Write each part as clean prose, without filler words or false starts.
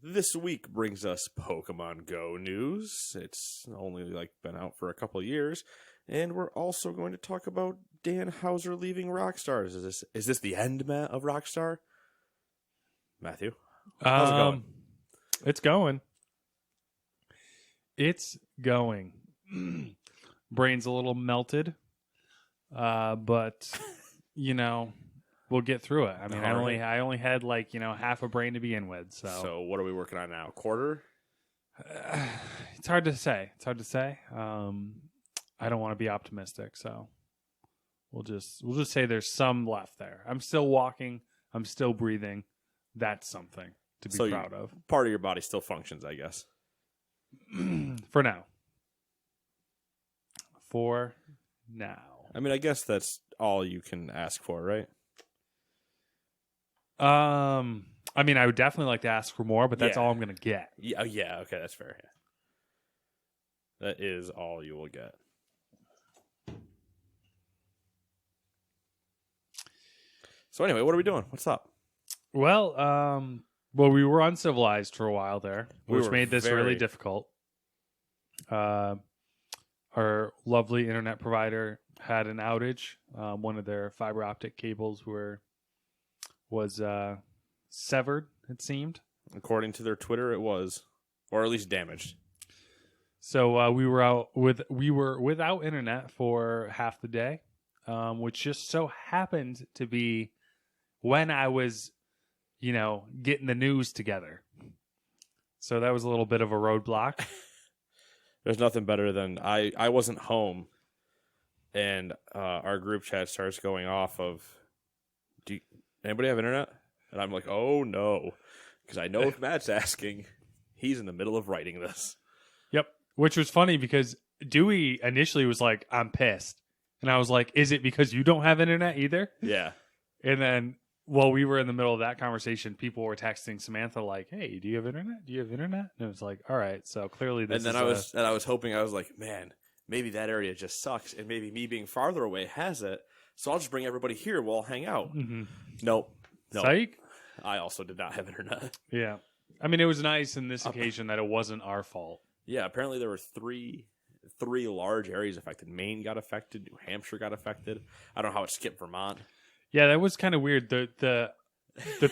this week brings us Pokemon Go news. It's only been out for a couple of years, and we're also going to talk about Dan Houser leaving Rockstar. Is this the end, Matt, of Rockstar? Matthew, how's it going? It's going. It's going. Brain's a little melted, but we'll get through it. I mean, I only had half a brain to begin with. So what are we working on now? Quarter? It's hard to say. I don't want to be optimistic, so we'll just say there's some left there. I'm still walking. I'm still breathing. That's something to be proud of. Part of your body still functions, I guess. For now. I mean, I guess that's all you can ask for, right? I mean, I would definitely like to ask for more, but that's all I'm going to get. Yeah, okay, that's fair. Yeah. That is all you will get. So anyway, what are we doing? What's up? Well, we were uncivilized for a while there, which made this really difficult. Our lovely internet provider had an outage. One of their fiber optic cables was severed, it seemed. According to their Twitter, it was, or at least damaged. So we were without internet for half the day, which just so happened to be when I was, getting the news together. So that was a little bit of a roadblock. There's nothing better than I wasn't home, and our group chat starts going off of, anybody have internet? And I'm like, oh no, because I know if Matt's asking, he's in the middle of writing this. Yep, which was funny because Dewey initially was like, I'm pissed. And I was like, is it because you don't have internet either? Yeah. And then while we were in the middle of that conversation, people were texting Samantha like, hey, do you have internet? Do you have internet? And it was like, all right, so clearly this I was hoping, I was like, man, maybe that area just sucks, and maybe me being farther away has it, so I'll just bring everybody here, we'll all hang out. Mm-hmm. Nope. Psych. I also did not have internet. Yeah. I mean, it was nice in this occasion that it wasn't our fault. Yeah, apparently there were three large areas affected. Maine got affected. New Hampshire got affected. I don't know how it skipped Vermont. Yeah, that was kind of weird. The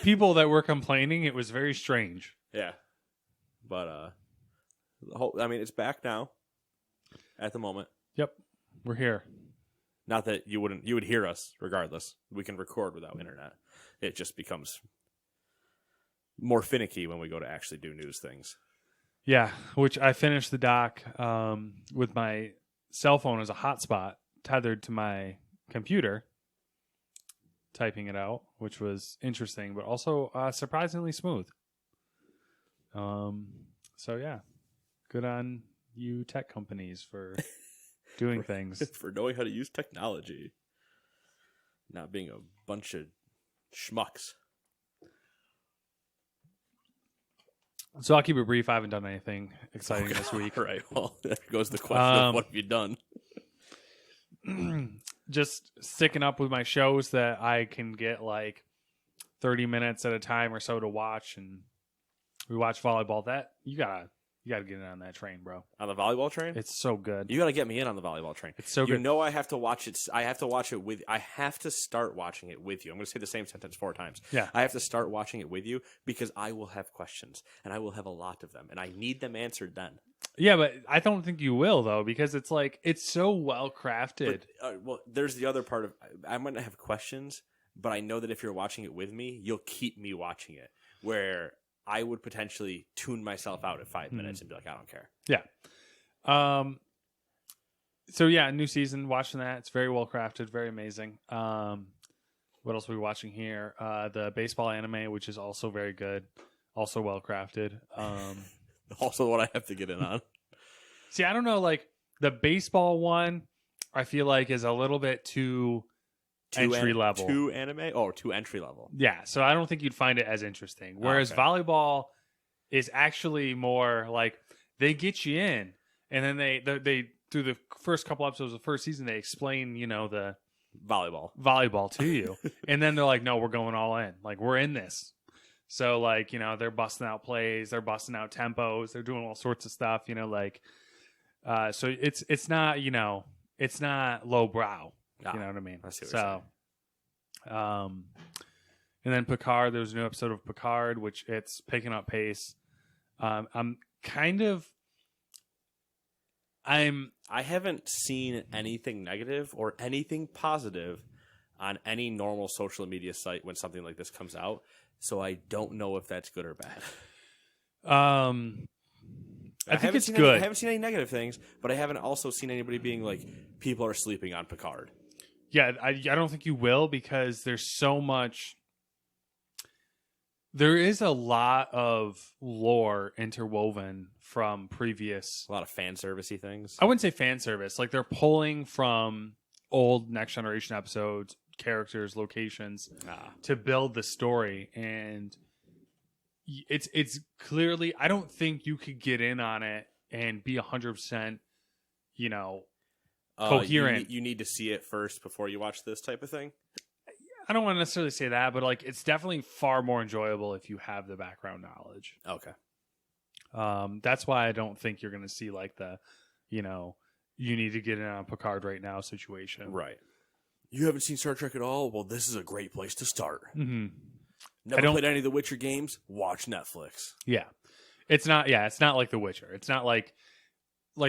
people that were complaining, it was very strange. Yeah. But, it's back now at the moment. Yep. We're here. Not that you would hear us regardless. We can record without internet. It just becomes more finicky when we go to actually do news things. Yeah, which I finished the doc with my cell phone as a hotspot tethered to my computer, typing it out, which was interesting, but also surprisingly smooth. So yeah, good on you tech companies for doing things. For knowing how to use technology. Not being a bunch of schmucks. So I'll keep it brief. I haven't done anything exciting this week. Right. Well, there goes the question of what have you done? Just sticking up with my shows that I can get 30 minutes at a time or so to watch, and we watch volleyball. That you gotta get in on that train, bro. On the volleyball train? It's so good. You gotta get me in on the volleyball train. It's so good. You know I have to watch it. I have to start watching it with you. I'm gonna say the same sentence 4 times. Yeah. I have to start watching it with you because I will have questions, and I will have a lot of them, and I need them answered then. Yeah, but I don't think you will, though, because it's it's so well crafted. Well, there's the other part of I'm gonna have questions, but I know that if you're watching it with me, you'll keep me watching it. Where I would potentially tune myself out at 5 minutes and be like, I don't care. Yeah. So yeah, new season, watching that. It's very well crafted, very amazing. What else are we watching here? The baseball anime, which is also very good, also well crafted. Also what I have to get in on. See, I don't know, the baseball one, I feel like is a little bit too entry level. Too anime? Oh, too entry level. Yeah, so I don't think you'd find it as interesting. Whereas volleyball is actually more they get you in, and then they through the first couple episodes of the first season, they explain, the volleyball to you. And then they're like, no, we're going all in. We're in this. So like, they're busting out plays, they're busting out tempos, they're doing all sorts of stuff, like so it's not, it's not lowbrow. Ah, You know what I mean? I see what you're So and then Picard, there's a new episode of Picard, which it's picking up pace. I haven't seen anything negative or anything positive on any normal social media site when something like this comes out, so I don't know if that's good or bad. I think it's good. I haven't seen any negative things, but I haven't also seen anybody being like, people are sleeping on Picard. Yeah, I don't think you will, because there's so much. There is a lot of lore interwoven from previous. A lot of fan servicey things. I wouldn't say fan service. Like, they're pulling from old Next Generation episodes, characters, locations to build the story, and it's clearly. I don't think you could get in on it and be 100%, coherent. You need to see it first before you watch this type of thing. I don't want to necessarily say that, but like, it's definitely far more enjoyable if you have the background knowledge. Okay. That's why I don't think you're going to see like the, you need to get in on Picard right now situation. Right. You haven't seen Star Trek at all? Well, this is a great place to start. Mm-hmm. Never played any of the Witcher games? Watch Netflix. Yeah. It's not like The Witcher. It's not like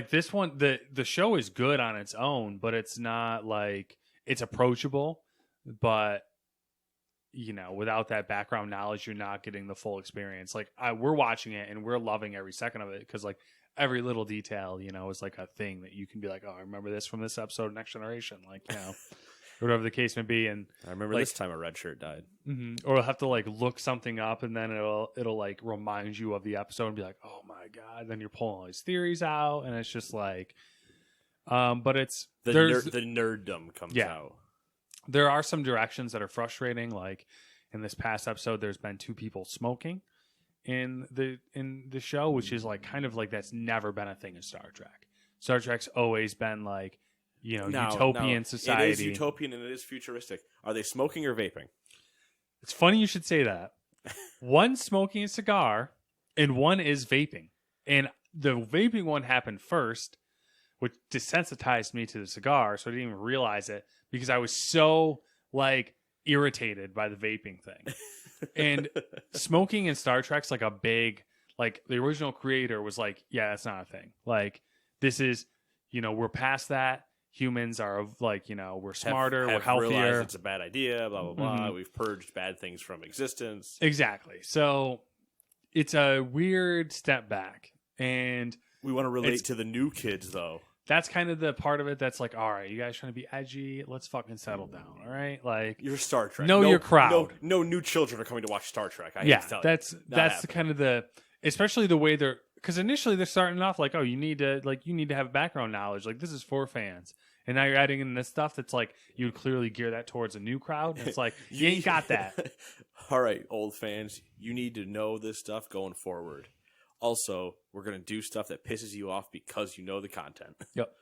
this one. The show is good on its own, but it's not like, it's approachable, but without that background knowledge, you're not getting the full experience. Like, we're watching it and we're loving every second of it, because like every little detail, is like a thing that you can be like, oh, I remember this from this episode of Next Generation, like, whatever the case may be. And I remember this time a red shirt died. Mm-hmm. Or you'll have to like look something up, and then it'll like remind you of the episode and be like, oh my god. Then you're pulling all these theories out, and it's just like, but it's the nerddom comes out. There are some directions that are frustrating. Like in this past episode, there's been 2 people smoking in the show, which is like kind of like, that's never been a thing in Star Trek. Star Trek's always been like, utopian society. It is utopian and it is futuristic. Are they smoking or vaping? It's funny you should say that. One smoking a cigar and one is vaping. And the vaping one happened first, which desensitized me to the cigar, so I didn't even realize it, because I was so like irritated by the vaping thing. And smoking in Star Trek's like a big, like, the original creator was like, yeah, that's not a thing. Like, this is, we're past that. Humans are like, we're smarter, we're healthier. Realized it's a bad idea, blah, blah, blah. Mm-hmm. We've purged bad things from existence. Exactly. So it's a weird step back. And we want to relate to the new kids, though. That's kind of the part of it that's like, all right, you guys trying to be edgy? Let's fucking settle down, all right? Like, you're Star Trek. Know your crowd. No new children are coming to watch Star Trek. That's the kind of the, especially the way they're, because initially they're starting off like, oh, you need to have background knowledge. Like, this is for fans. And now you're adding in this stuff that's like, you would clearly gear that towards a new crowd. And it's like, you ain't got that. All right, old fans, you need to know this stuff going forward. Also, we're going to do stuff that pisses you off because you know the content. Yep.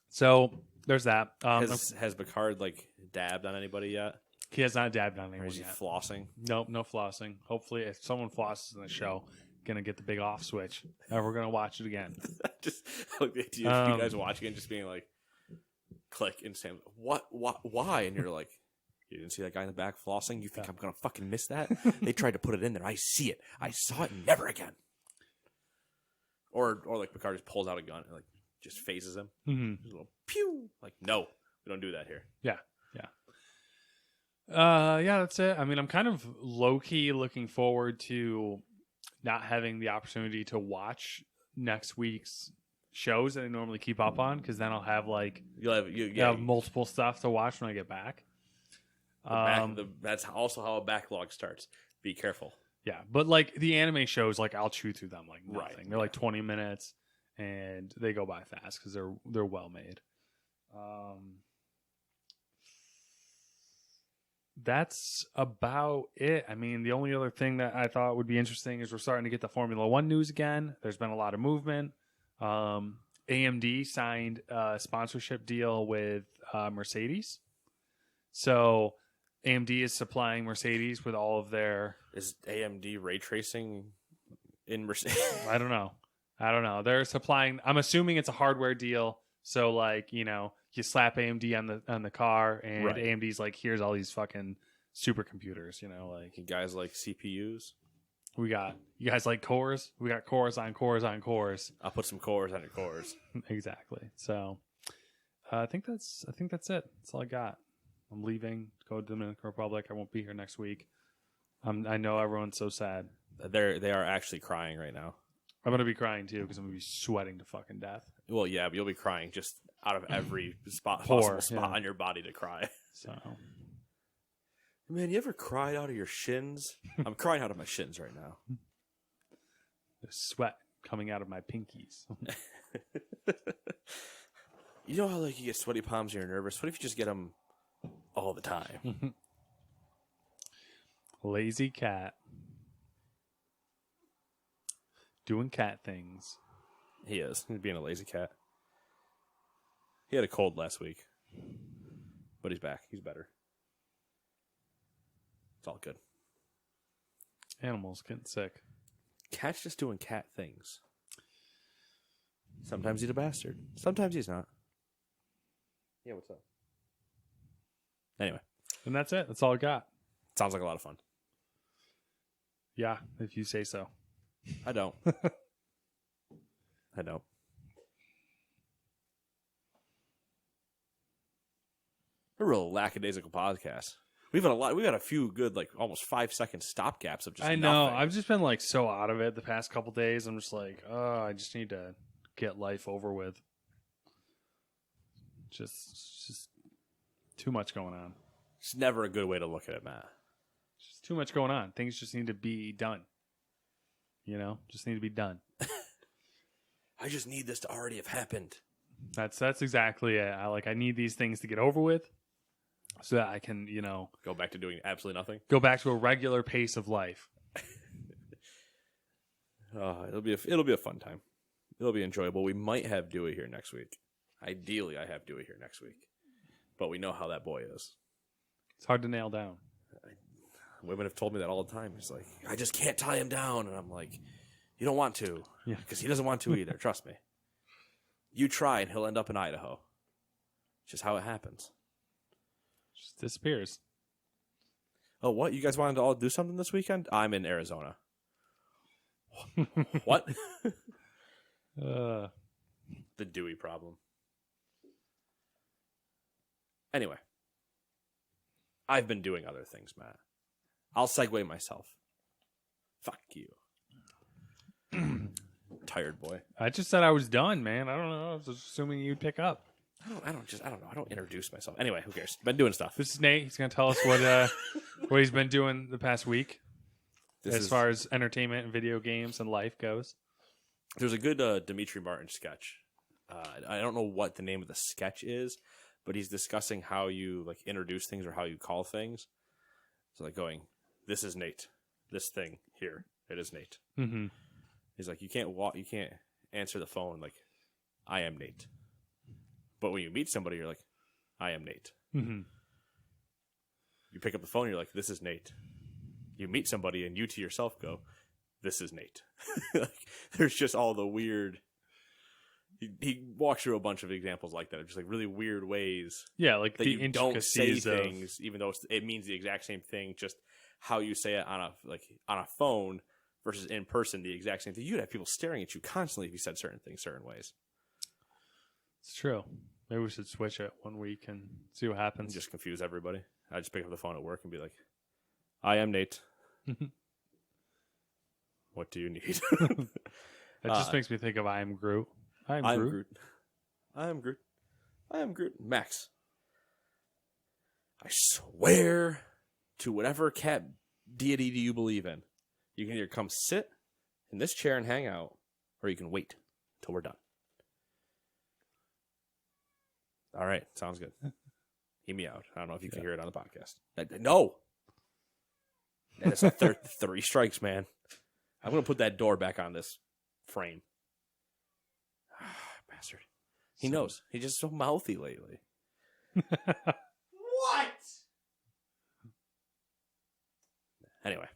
So there's that. Has Picard like dabbed on anybody yet? He has not dabbed on anyone Or is he yet. flossing? Nope, no flossing. Hopefully, if someone flosses in the show, gonna get the big off switch, and we're gonna watch it again. Just like the idea of you guys watching it, just being like, click, and Sam, what, why? And you're like, you didn't see that guy in the back flossing? You think I'm gonna fucking miss that? They tried to put it in there. I see it. I saw it. Never again. Or like Picard just pulls out a gun and like just phases him. Mm-hmm. Just a little pew. Like, no, we don't do that here. Yeah. That's it. I mean, I'm kind of low key looking forward to not having the opportunity to watch next week's shows that I normally keep up on, because then I'll have like have multiple stuff to watch when I get back. That's also how a backlog starts. Be careful. Yeah, but like the anime shows, like I'll chew through them like nothing. Right. They're like 20 minutes, and they go by fast because they're well made. That's about it. I mean, the only other thing that I thought would be interesting is we're starting to get the Formula One news again. There's been a lot of movement. AMD signed a sponsorship deal with Mercedes. So AMD is supplying Mercedes with all of their Is AMD ray tracing in I don't know. They're supplying. I'm assuming it's a hardware deal. So like, you know, you slap AMD on the car, and Right. AMD's like, here's all these fucking supercomputers. You know, like You guys like CPUs? you guys like cores. We got cores on cores on cores. I'll put some cores on your cores. Exactly. So I think that's it. That's all I got. I'm leaving to go to the Dominican Republic. I won't be here next week. I know everyone's so sad. They are actually crying right now. I'm gonna be crying too because I'm gonna be sweating to fucking death. Well, yeah, but you'll be crying just out of every Pour, possible spot yeah. on your body to cry. So Man, you ever cried out of your shins? I'm crying out of my shins right now. there's sweat coming out of my pinkies. You know how like you get sweaty palms and you're nervous? What if you just get them all the time? Lazy cat. Doing cat things. He is. He's being a lazy cat. He had a cold last week. But he's back. He's better. It's all good. Animals getting sick. Cat's just doing cat things. Sometimes he's a bastard. Sometimes he's not. Yeah, what's up? Anyway. And that's it. That's all I got. Sounds like a lot of fun. Yeah, if you say so. I don't. I don't. A real lackadaisical podcast. We've had a few good, like almost 5-second stop gaps of just. I know. nothing. I've just been like so out of it the past couple days. I'm just like, oh, I just need to get life over with. Just too much going on. It's never a good way to look at it, Matt. Just too much going on. Things just need to be done. You know, just need to be done. I just need this to already have happened. That's exactly it. I need these things to get over with, so that I can, you know, Go back to doing absolutely nothing. go back to a regular pace of life. It'll be a fun time. It'll be enjoyable. We might have Dewey here next week. Ideally, I have Dewey here next week, but we know how that boy is. It's hard to nail down. Women have told me that all the time. He's like, I just can't tie him down, and I'm like, you don't want to, Yeah. because he doesn't want to either. Trust me. You try, and he'll end up in Idaho. It's just how it happens. Just disappears. Oh, what? You guys wanted to all do something this weekend? I'm in Arizona. What? Uh, The Dewey problem. Anyway. I've been doing other things, Matt. I'll segue myself. Fuck you. Tired boy. I just said I was done, man. I don't know. I was assuming you'd pick up. I don't know. I don't introduce myself. Anyway, who cares? Been doing stuff. This is Nate. He's going to tell us what he's been doing the past week as far as entertainment and video games and life goes. There's a good Dimitri Martin sketch. I don't know what the name of the sketch is, but he's discussing how you like introduce things or how you call things. So like going, this is Nate. This thing here, it is Nate. Mm-hmm. He's like, you can't answer the phone like, I am Nate. But when you meet somebody, you're like, I am Nate. Mm-hmm. You pick up the phone, you're like, this is Nate. You meet somebody, and you to yourself go, this is Nate. Like, there's just all the weird. He walks through a bunch of examples like that, of just like really weird ways Yeah, like that the you don't say intricacies of things, even though it means the exact same thing. Just how you say it on a phone versus in person, the exact same thing. You'd have people staring at you constantly if you said certain things certain ways. It's true. Maybe we should switch it one week and see what happens. Just confuse everybody. I just pick up the phone at work and be like, I am Nate. What do you need? It just makes me think of I am Groot. I am Groot. Groot. I am Groot. I am Groot. Max, I swear to whatever cat deity do you believe in, you can either come sit in this chair and hang out, or you can wait till we're done. All right. Sounds good. Hear me out. I don't know if you can hear it on the podcast. No. That's a 3 strikes, man. I'm going to put that door back on this frame. Bastard. He knows. He's just so mouthy lately. What? Anyway,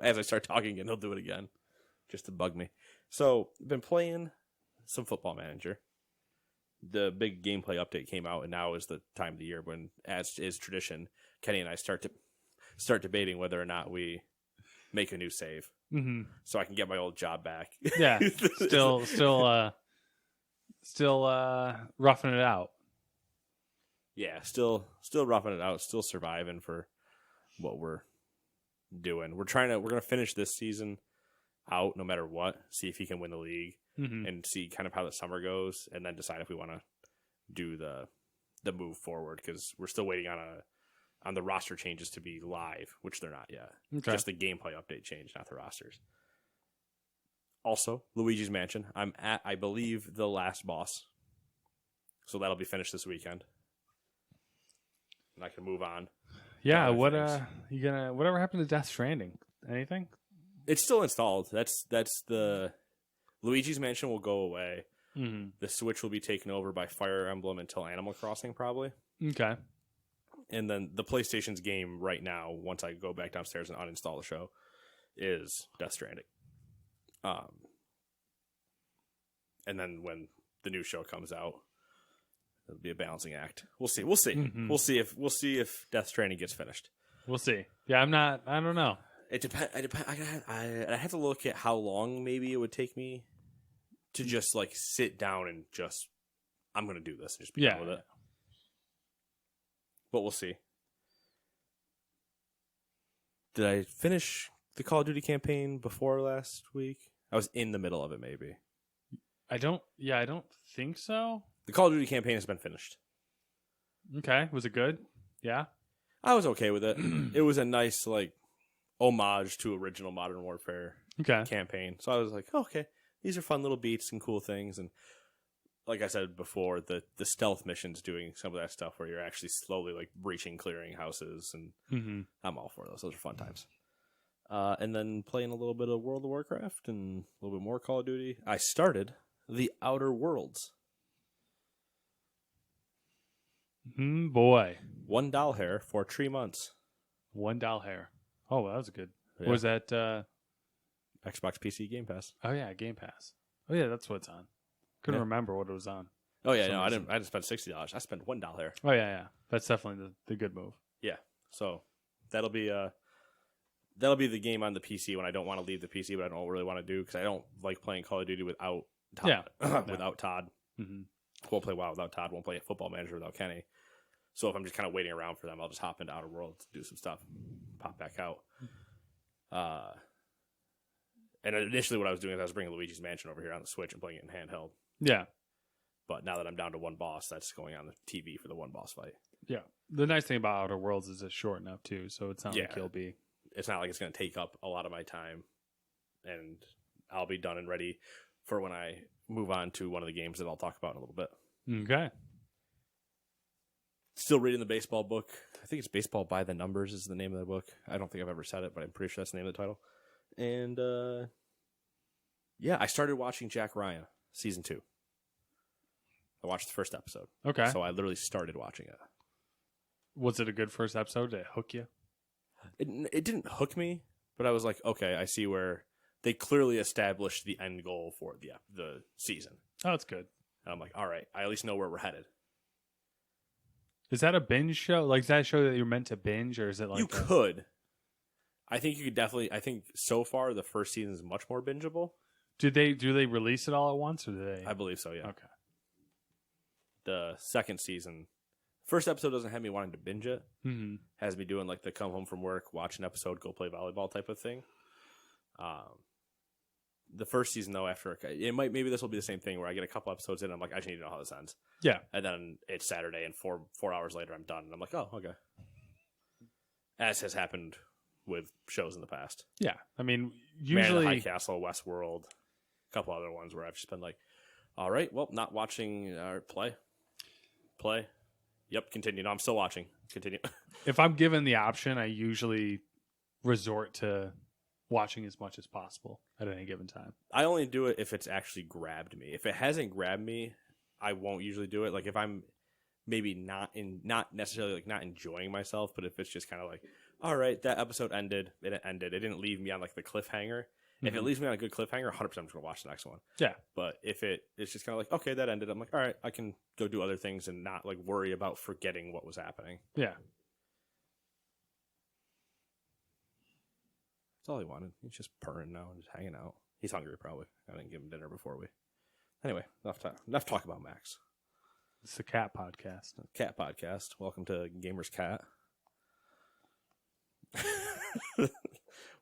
as I start talking again, he'll do it again just to bug me. So, I've been playing some Football Manager. The big gameplay update came out, and now is the time of the year when, as is tradition, Kenny and I start debating whether or not we make a new save, so I can get my old job back. Yeah, still roughing it out. Yeah, still roughing it out, still surviving for what we're doing. We're gonna finish this season out no matter what. See if he can win the league, and see kind of how the summer goes, and then decide if we want to do the move forward, because we're still waiting on the roster changes to be live, which they're not yet. Okay. Just the gameplay update change, not the rosters. Also, Luigi's Mansion. I'm at, I believe, the last boss, so that'll be finished this weekend, and I can move on. Yeah, other what things. whatever happened to Death Stranding? Anything? It's still installed. That's the Luigi's Mansion will go away. The Switch will be taken over by Fire Emblem until Animal Crossing, probably. Okay. And then the PlayStation's game right now, once I go back downstairs and uninstall the show, is Death Stranding. And then when the new show comes out, it'll be a balancing act. We'll see. We'll see if Death Stranding gets finished. We'll see. Yeah, I don't know. It depends. I have to look at how long maybe it would take me to just like sit down and just I'm gonna do this and just be done with it. But we'll see. Did I finish the Call of Duty campaign before last week? I was in the middle of it, maybe. I don't think so. The Call of Duty campaign has been finished. Okay. Was it good? Yeah. I was okay with it. It was a nice like homage to original Modern Warfare campaign. So I was like, okay, these are fun little beats and cool things. And like I said before, the stealth missions doing some of that stuff where you're actually slowly like breaching, clearing houses, and I'm all for those. Those are fun times. And then playing a little bit of World of Warcraft and a little bit more Call of Duty. I started The Outer Worlds. Boy. One doll hair for 3 months. One doll hair. Oh, that was good. Yeah. Was that Xbox PC Game Pass. Oh yeah, Game Pass. Oh yeah, that's what's on. Couldn't remember what it was on. Oh yeah, no, I didn't spend $60. I spent $1 hair. Oh yeah. That's definitely the good move. Yeah. So that'll be the game on the PC when I don't want to leave the PC, but I don't really want to do because I don't like playing Call of Duty without Todd. Without Todd. Won't play WoW without Todd. Won't play Football Manager without Kenny. So if I'm just kind of waiting around for them, I'll just hop into Outer Worlds, do some stuff, pop back out. And initially what I was doing is I was bringing Luigi's Mansion over here on the Switch and playing it in handheld. Yeah. But now that I'm down to one boss, that's going on the TV for the one boss fight. Yeah. The nice thing about Outer Worlds is it's short enough too, so it's not like you'll be. It's not like it's going to take up a lot of my time, and I'll be done and ready for when I move on to one of the games that I'll talk about in a little bit. Okay. Still reading the baseball book. I think it's Baseball by the Numbers is the name of the book. I don't think I've ever said it, but I'm pretty sure that's the name of the title. And yeah, I started watching Jack Ryan season 2. I watched the first episode. Okay. So I literally started watching it. Was it a good first episode? Did it hook you? It didn't hook me, but I was like, okay, I see where they clearly established the end goal for the season. Oh, that's good. And I'm like, all right, I at least know where we're headed. Is that a binge show? Like, is that a show that you're meant to binge, or is it like you could? I think you could definitely. I think so far the first season is much more bingeable. Do they release it all at once, or do they? I believe so. Yeah. Okay. The second season, first episode doesn't have me wanting to binge it. Mm-hmm. Has me doing like the come home from work, watch an episode, go play volleyball type of thing. The first season though, after maybe this will be the same thing where I get a couple episodes in, I'm like, I just need to know how this ends. Yeah. And then it's Saturday, and 4 hours later, I'm done, and I'm like, oh, okay. As has happened with shows in the past. Yeah, I mean, Man in usually the High Castle, Westworld, a couple other ones where I've just been like, all right, well, not watching. Play. Yep, continue. No, I'm still watching. Continue. if I'm given the option, I usually resort to watching as much as possible at any given time. I only do it if it's actually grabbed me. If it hasn't grabbed me, I won't usually do it. Like if I'm maybe not necessarily like not enjoying myself, but if it's just kind of like, all right, that episode ended. It ended. It didn't leave me on like the cliffhanger. If it Mhm. leaves me on a good cliffhanger, 100% I'm just going to watch the next one. Yeah. But if it's just kind of like, okay, that ended, I'm like, all right, I can go do other things and not like worry about forgetting what was happening. Yeah. That's all he wanted. He's just purring now and just hanging out. He's hungry, probably. I didn't give him dinner before we. Anyway, enough talk about Max. It's the cat podcast. Cat podcast. Welcome to Gamer's Cat,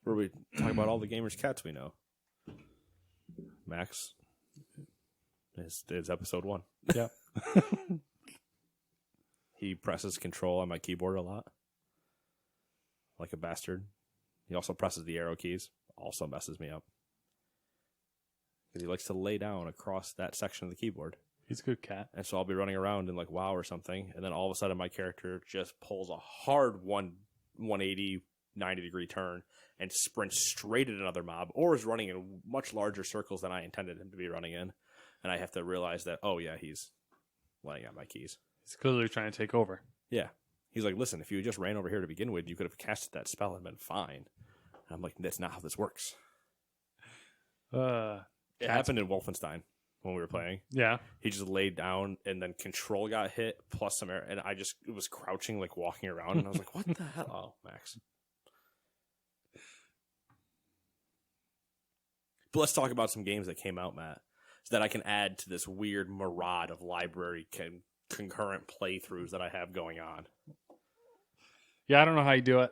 where we talk about all the gamers' cats we know. Max is episode 1. Yeah. He presses control on my keyboard a lot, like a bastard. He also presses the arrow keys. Also messes me up because he likes to lay down across that section of the keyboard. He's a good cat. And so I'll be running around in like WoW or something, and then all of a sudden my character just pulls a hard 180, 90-degree turn and sprints straight at another mob, or is running in much larger circles than I intended him to be running in. And I have to realize that, oh yeah, he's laying out my keys. He's clearly trying to take over. Yeah. He's like, listen, if you just ran over here to begin with, you could have casted that spell and been fine. And I'm like, that's not how this works. It happened in Wolfenstein when we were playing. Yeah. He just laid down, and then control got hit, plus some air, and I just was crouching, like walking around, and I was like, what the hell? Oh, Max. But let's talk about some games that came out, Matt, so that I can add to this weird mirage of library concurrent playthroughs that I have going on. Yeah, I don't know how you do it.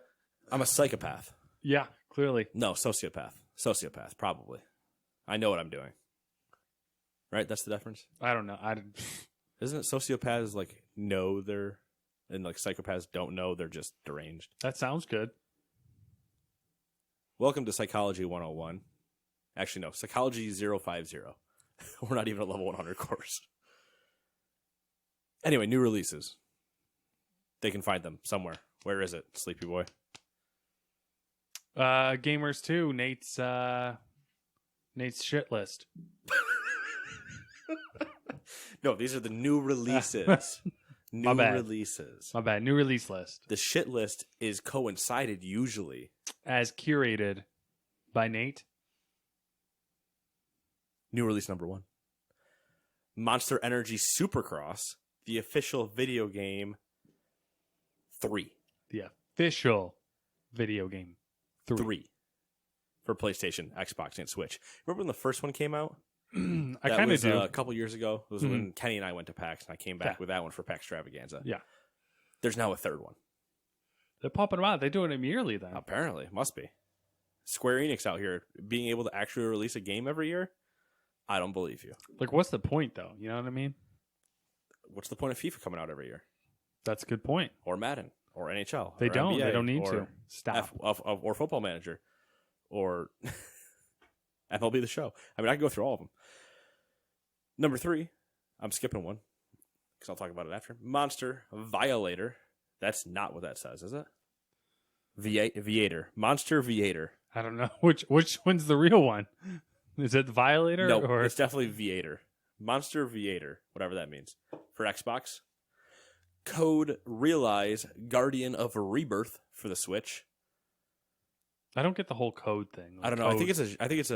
I'm a psychopath. Yeah, clearly. No, sociopath. Sociopath, probably. I know what I'm doing. Right? That's the difference? I don't know. Isn't it sociopaths like know they're, and like psychopaths don't know, they're just deranged? That sounds good. Welcome to Psychology 101. Actually, no, Psychology 050. We're not even a level 100 course. Anyway, new releases. They can find them somewhere. Where is it, Sleepy Boy? Gamers 2, Nate's shit list. No, these are the new releases. My bad. Releases. My bad. New release list. The shit list is coincided usually. As curated by Nate. New release number 1. Monster Energy Supercross, the official video game 3. The official video game 3. For PlayStation, Xbox, and Switch. Remember when the first one came out? I kind of do. A couple years ago. It was when Kenny and I went to PAX, and I came back with that one for PAX Extravaganza. Yeah. There's now a third one. They're popping them out. They're doing them yearly then. Apparently. Must be. Square Enix out here being able to actually release a game every year? I don't believe you. Like, what's the point, though? You know what I mean? What's the point of FIFA coming out every year? That's a good point. Or Madden? Or NHL? They or don't. NBA, They don't need or to. Stop. Or Football Manager? Or MLB The Show? I mean, I can go through all of them. Number 3, I'm skipping one because I'll talk about it after. Monster Violator. That's not what that says, is it? Viator. Monster Viator. I don't know. Which one's the real one? Is it Violator? No, or it's definitely Viator. Monster Viator, whatever that means. For Xbox. Code Realize Guardian of Rebirth for the Switch. I don't get the whole code thing. Like I don't know. Code. I think it's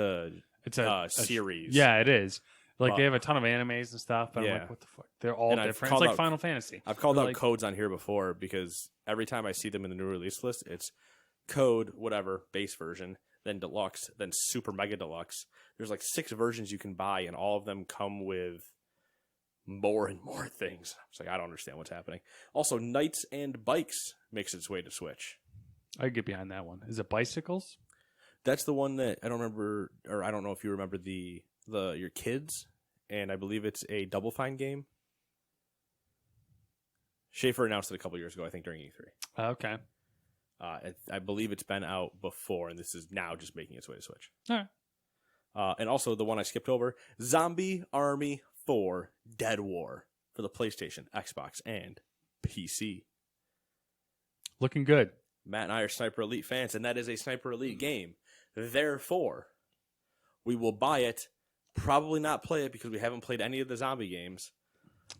a series. Yeah, it is. Like But- they have a ton of animes and stuff. But I'm Yeah. like, what the fuck? They're all And I've different. It's called like out- Final Fantasy. I've called They're out like- codes on here before because every time I see them in the new release list, it's code, whatever, base version, then deluxe, then super mega deluxe. There's like 6 versions you can buy, and all of them come with more and more things. It's like, I don't understand what's happening. Also, Knights and Bikes makes its way to Switch. I could get behind that one. Is it bicycles? That's the one that I don't remember, or I don't know if you remember the your kids, and I believe it's a Double Fine game. Schaefer announced it a couple years ago, I think, during E3. Okay. I believe it's been out before, and this is now just making its way to Switch. All right. And also the one I skipped over, Zombie Army 4 Dead War for the PlayStation, Xbox, and PC. Looking good. Matt and I are Sniper Elite fans, and that is a Sniper Elite game. Therefore, we will buy it, probably not play it because we haven't played any of the zombie games.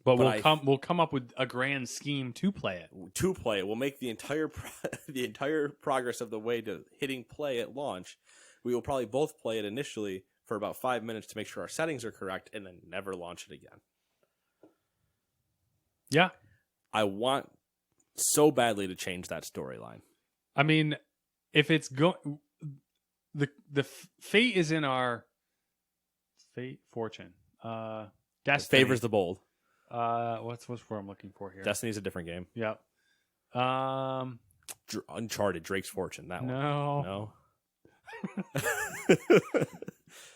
But But we'll come up with a grand scheme to play it. to play it, we'll make the entire the entire progress of the way to hitting play at launch. We will probably both play it initially for about 5 minutes to make sure our settings are correct, and then never launch it again. Yeah. I want so badly to change that storyline. I mean, if it's the fate is in our fortune. Destiny It favors the bold. what's what I'm looking for here? Destiny's a different game. Yep. Uncharted, Drake's Fortune. That one. No. No.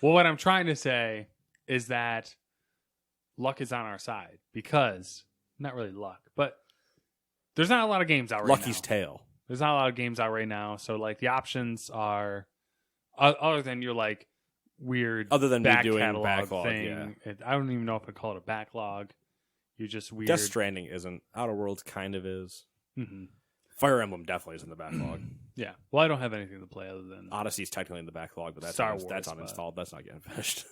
Well, what I'm trying to say is that luck is on our side because not really luck, but there's not a lot of games out right Lucky's now. Tale. There's not a lot of games out right now, so like the options are other than your like weird Other than me back doing catalog backlog, thing. yeah. I don't even know if I call it a backlog. You're just weird. Death Stranding isn't. Outer Worlds kind of is. hmm Fire Emblem definitely is in the backlog. Yeah. Well, I don't have anything to play other than Odyssey's technically in the backlog, but that's Star Wars, that's but- uninstalled. That's not getting finished.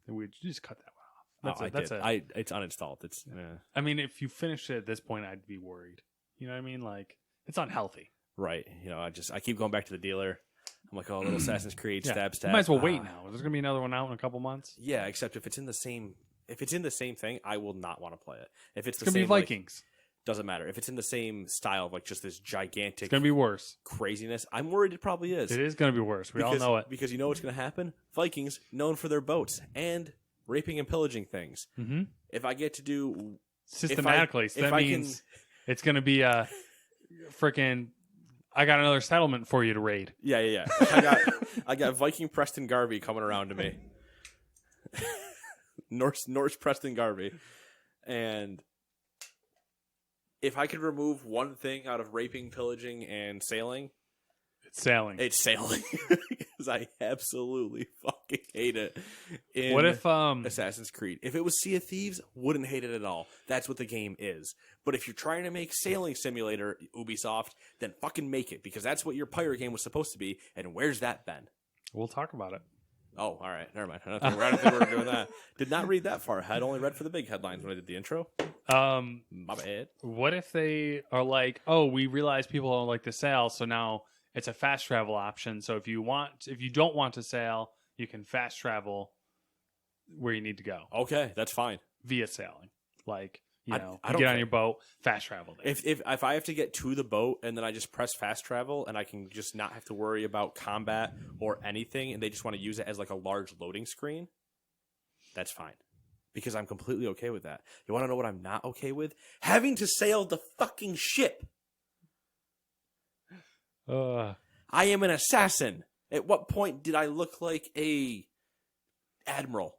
we just cut that one off. I That's did. It's uninstalled. It's I mean, if you finished it at this point, I'd be worried. You know what I mean? Like it's unhealthy. right. You know, I keep going back to the dealer. I'm like, oh, little Assassin's Creed, Yeah. stab. You might as well wait Ah. now. There's gonna be another one out in a couple months. Yeah, except if it's in the same thing, I will not want to play it. If it's It's the gonna same be Vikings. doesn't matter. If it's in the same style of like just this gigantic It's gonna be worse. craziness, I'm worried it probably is. It is gonna be worse. We all know it. Because you know what's going to happen? Vikings, known for their boats and raping and pillaging things. Mm-hmm. If I get to do Systematically, so if that I means it's gonna be a freaking. I got another settlement for you to raid. Yeah. I got Viking Preston Garvey coming around to me. Norse Preston Garvey. And if I could remove one thing out of raping, pillaging, and sailing, It's sailing. it's sailing. Because I absolutely fucking hate it. What if Assassin's Creed. If it was Sea of Thieves, wouldn't hate it at all. That's what the game is. But if you're trying to make sailing simulator, Ubisoft, then fucking make it, because that's what your pirate game was supposed to be. And where's that been? we'll talk about it? Oh, all right, never mind. I don't think we were doing that. Did not read that far ahead. Only read for the big headlines when I did the intro. My bad. What if they are like, oh, we realize people don't like to sail, so now it's a fast travel option. So if you don't want to sail, you can fast travel where you need to go Okay, that's fine. via sailing. Like, I you don't get on care. your boat, fast travel there. If I have to get to the boat and then I just press fast travel and I can just not have to worry about combat or anything, and they just want to use it as like a large loading screen, that's fine. Because I'm completely okay with that. You want to know what I'm not okay with? Having to sail the fucking ship. I am an assassin. At what point did I look like a admiral?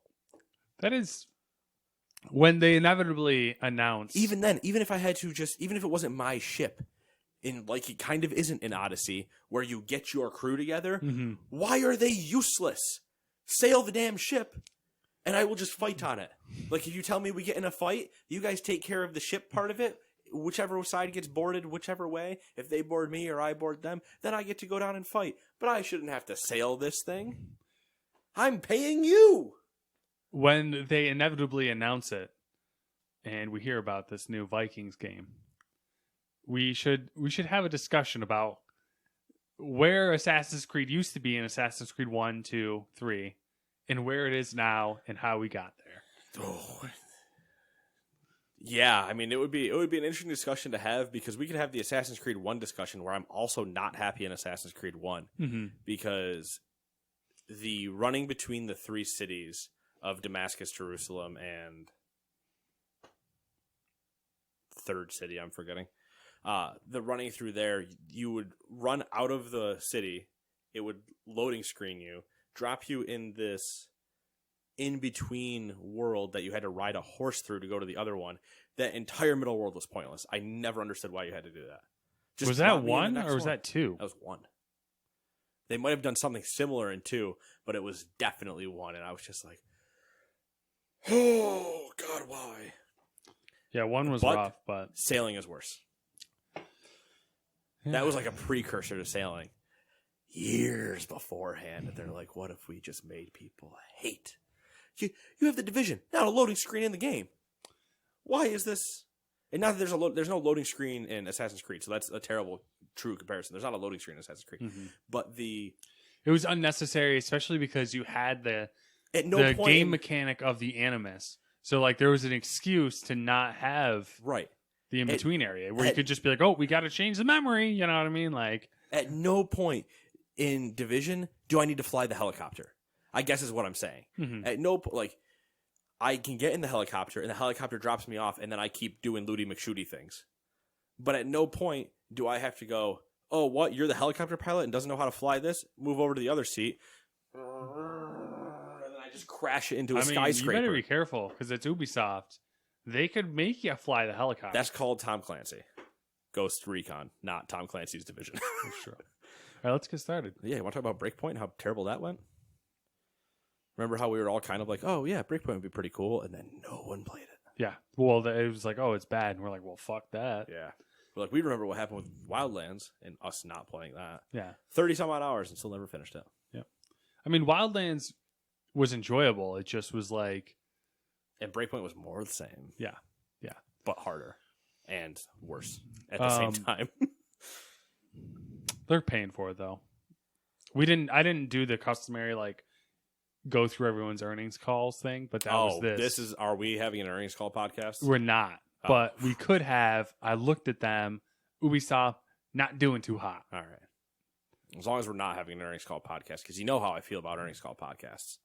That is when they inevitably announce. Even then, even if I had to even if it wasn't my ship, in like it kind of isn't in Odyssey, where you get your crew together, Mhm. why are they useless? Sail the damn ship, and I will just fight on it. Like, if you tell me we get in a fight, you guys take care of the ship part of it. Whichever side gets boarded, whichever way, if they board me or I board them, then I get to go down and fight. But I shouldn't have to sail this thing. I'm paying you. when they inevitably announce it, and we hear about this new Vikings game, we should have a discussion about where Assassin's Creed used to be in Assassin's Creed 1, 2, 3, and where it is now and how we got there. Oh. Yeah, I mean, it would be an interesting discussion to have, because we could have the Assassin's Creed 1 discussion where I'm also not happy in Assassin's Creed 1 Mm-hmm. because the running between the three cities of Damascus, Jerusalem, and third city I'm forgetting. The running through there, you would run out of the city, it would loading screen you, drop you in this in-between world that you had to ride a horse through to go to the other one. That entire middle world was pointless. I never understood why you had to do that. Just Was drop that me in the one next or was one. that two? That was one. They might have done something similar in 2, but it was definitely 1, and I was just like, oh, God, why? Yeah, one was But- rough, but Sailing is worse. That was like a precursor to sailing. Years beforehand, they're like, what if we just made people hate? You have the Division, not a loading screen in the game. Why is this? And not that there's no loading screen in Assassin's Creed, so that's a terrible true comparison. There's not a loading screen in Assassin's Creed, but it was unnecessary, especially because you had the point game mechanic of the Animus. So like there was an excuse to not have right the in between area where you could just be like, oh, we got to change the memory. You know what I mean? Like at no point in Division do I need to fly the helicopter. I guess is what I'm saying. At no like. I can get in the helicopter, and the helicopter drops me off, and then I keep doing Looty McShooty things. But at no point do I have to go, oh, what? You're the helicopter pilot and doesn't know how to fly this? Move over to the other seat. And then I just crash it into a skyscraper. You better be careful, because it's Ubisoft. They could make you fly the helicopter. That's called Tom Clancy. Ghost Recon, not Tom Clancy's Division. For sure. All right, let's get started. Yeah, you want to talk about Breakpoint and how terrible that went? Remember how we were all kind of like, oh, yeah, Breakpoint would be pretty cool, and then no one played it. Yeah. Well, it was like, oh, it's bad. And we're like, well, fuck that. Yeah. We're like, we remember what happened with Wildlands and us not playing that. Yeah. 30-some-odd hours and still never finished it. Yeah. I mean, Wildlands was enjoyable. It just was like... And Breakpoint was more the same. Yeah. Yeah. But harder and worse at the same time. They're paying for it, though. I didn't do the customary, like, go through everyone's earnings calls thing, but that was this. Are we having an earnings call podcast? We're not, but we could have. I looked at them. Ubisoft not doing too hot. All right. As long as we're not having an earnings call podcast, because you know how I feel about earnings call podcasts.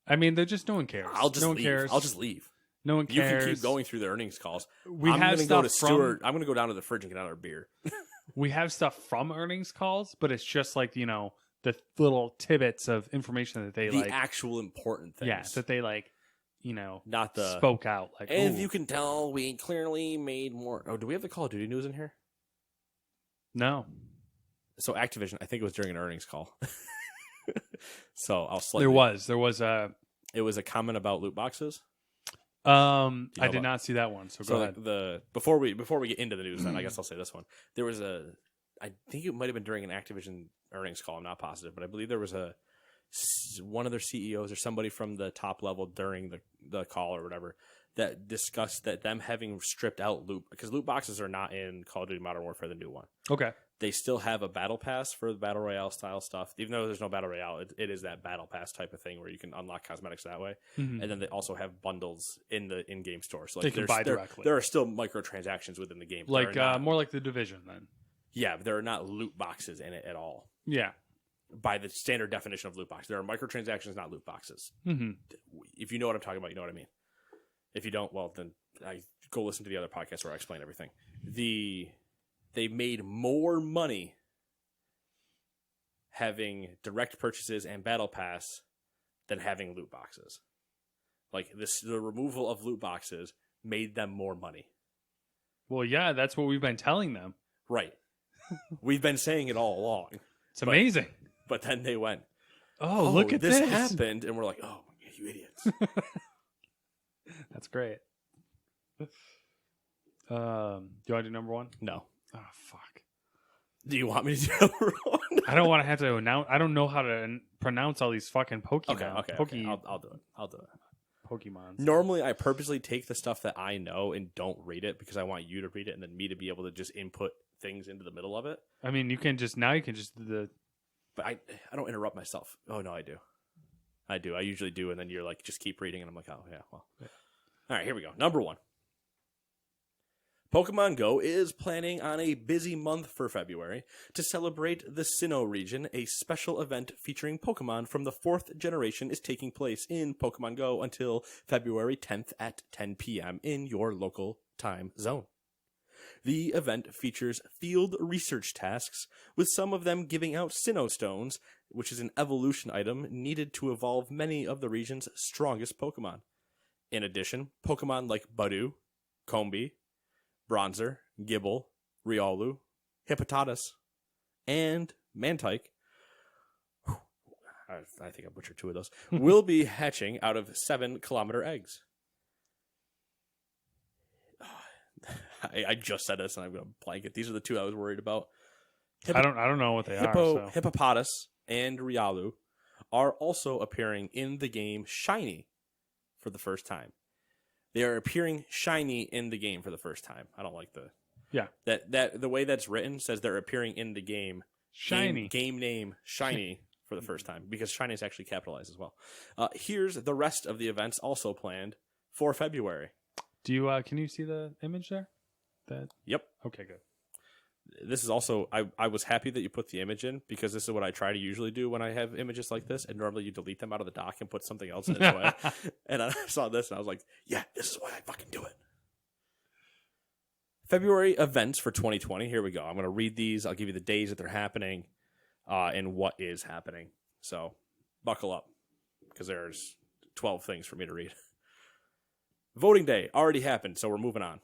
I mean, they're just no one cares. I'll just no one leave. cares. I'll just leave. No one cares. You can keep going through the earnings calls. I'm have gonna stuff go to Stuart. I'm going to go down to the fridge and get another beer. We have stuff from earnings calls, but it's just like, you know, the little tidbits of information that they the like. Actual important things. Yeah, that they like, you know, not the spoke out. Like, and ooh. you can tell we clearly made more. Oh, do we have the Call of Duty news in here? No. So Activision, I think it was during an earnings call. So I'll slightly. There was a. It was a comment about loot boxes. I did not see that one. So go ahead. Before we get into the news, then I guess I'll say this one. There was I think it might have been during an Activision earnings call. I'm not positive, but I believe there was one of their CEOs or somebody from the top level during the call or whatever that discussed that them having stripped out because loot boxes are not in Call of Duty Modern Warfare, the new one. Okay. They still have a battle pass for the battle royale style stuff. Even though there's no battle royale, it is that battle pass type of thing where you can unlock cosmetics that way. Mm-hmm. And then they also have bundles in the in-game store. So they can buy directly. There are still microtransactions within the game. Like more like the Division then. Yeah, but there are not loot boxes in it at all. Yeah. By the standard definition of loot box. There are microtransactions, not loot boxes. Mm-hmm. If you know what I'm talking about, you know what I mean. If you don't, well, then I go listen to the other podcast where I explain everything. They made more money having direct purchases and battle pass than having loot boxes. Like the removal of loot boxes made them more money. Well, yeah, that's what we've been telling them. Right. We've been saying it all along. It's amazing. But then they went, oh, look at this. This happened. And we're like, oh, you idiots. That's great. Do you want to do number one? No. Oh, fuck. Do you want me to do number one? I don't want to have to announce. I don't know how to pronounce all these fucking Pokemon. Okay. I'll do it. Pokemons. Normally, I purposely take the stuff that I know and don't read it because I want you to read it and then me to be able to just input things into the middle of it. I mean, you can just But I don't interrupt myself. Oh, no, I do. I usually do, and then you're like, just keep reading, and I'm like, oh, yeah, well. Yeah. All right, here we go. Number one. Pokemon Go is planning on a busy month for February. To celebrate the Sinnoh region, a special event featuring Pokemon from the 4th generation is taking place in Pokemon Go until February 10th at 10 p.m. in your local time zone. The event features field research tasks, with some of them giving out Sinnoh Stones, which is an evolution item needed to evolve many of the region's strongest Pokemon. In addition, Pokemon like Budew, Combee, Bronzer, Gibble, Riolu, Hippopotamus, and Mantike, I think I butchered 2 of those, will be hatching out of 7-kilometer eggs. I just said this and I'm going to blank it. These are the 2 I was worried about. I don't know what they are. So. Hippopotamus and Riolu are also appearing in the game Shiny for the first time. They are appearing shiny in the game for the first time. I don't like Yeah. that the way that's written says they're appearing in the game. Shiny. Game name shiny for the first time because shiny is actually capitalized as well. Here's the rest of the events also planned for February. Do you can you see the image there? Yep. Okay, good. This is also I was happy that you put the image in because this is what I try to usually do when I have images like this, and normally you delete them out of the doc and put something else in its way. And I saw this and I was like, yeah, this is why I fucking do it. February events for 2020. Here we go. I'm going to read these. I'll give you the days that they're happening and what is happening. So buckle up because there's 12 things for me to read. Voting day already happened, so we're moving on.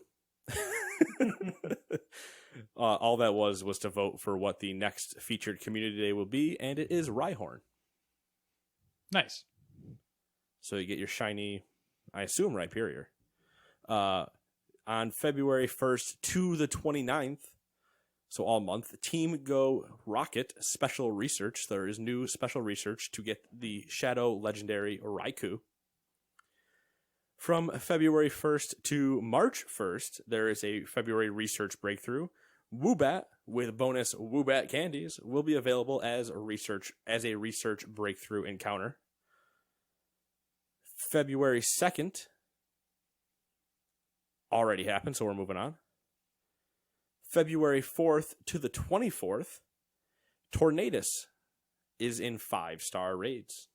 All that was to vote for what the next featured community day will be, and it is Rhyhorn. Nice. So you get your shiny, I assume, Rhyperior. On February 1st to the 29th, so all month, Team Go Rocket Special Research. There is new special research to get the Shadow Legendary Raikou. From February 1st to March 1st, there is a February research breakthrough. Woobat with bonus Woobat candies will be available as a research breakthrough encounter. February 2nd already happened, so we're moving on. February 4th to the 24th, Tornadus is in 5-star raids.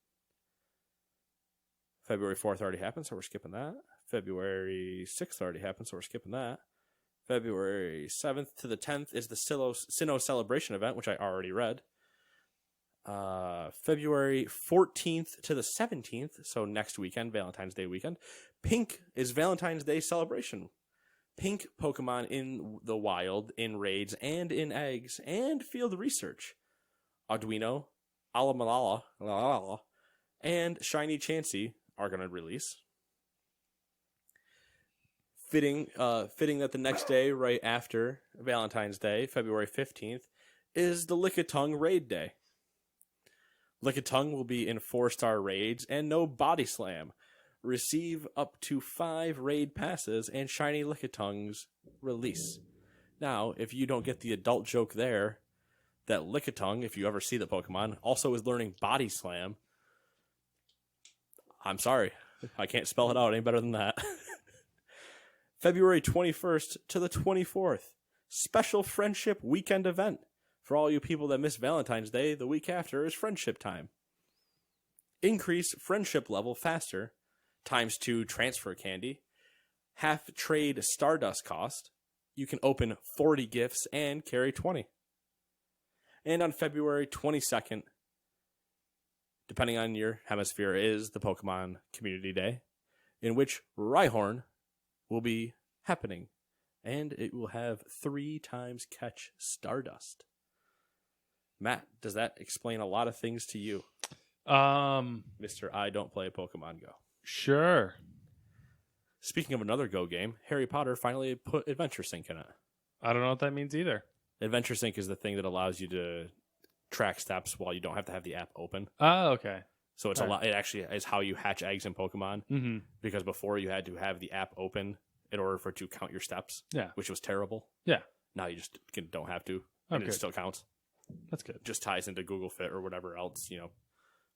February 4th already happened, so we're skipping that. February 6th already happened, so we're skipping that. February 7th to the 10th is the Sinnoh Celebration event, which I already read. February 14th to the 17th, so next weekend, Valentine's Day weekend, Pink is Valentine's Day Celebration. Pink Pokemon in the wild, in raids, and in eggs, and field research. Arduino, Alamalala, and Shiny Chansey are going to release. Fitting that the next day, right after Valentine's Day, February 15th, is the Lickitung Raid Day. Lickitung will be in 4-star raids and no body slam. Receive up to 5 raid passes and shiny Lickitungs release. Now, if you don't get the adult joke there, that Lickitung, if you ever see the Pokemon, also is learning body slam. I'm sorry. I can't spell it out any better than that. February 21st to the 24th, special friendship weekend event. For all you people that miss Valentine's Day, the week after is friendship time. Increase friendship level faster, ×2 transfer candy, half trade Stardust cost. You can open 40 gifts and carry 20. And on February 22nd, depending on your hemisphere, is the Pokemon Community Day, in which Rhyhorn will be happening, and it will have 3 times catch Stardust. Matt, does that explain a lot of things to you? Mr. I don't play Pokemon Go. Sure. Speaking of another Go game, Harry Potter finally put Adventure Sync in it. I don't know what that means either. Adventure Sync is the thing that allows you to track steps while you don't have to have the app open. Oh, okay. So it's a lot. It actually is how you hatch eggs in Pokemon. Mm-hmm. Because before you had to have the app open in order for it to count your steps. Yeah. Which was terrible. Yeah. Now you just don't have to, and it still counts. That's good. Just ties into Google Fit or whatever else,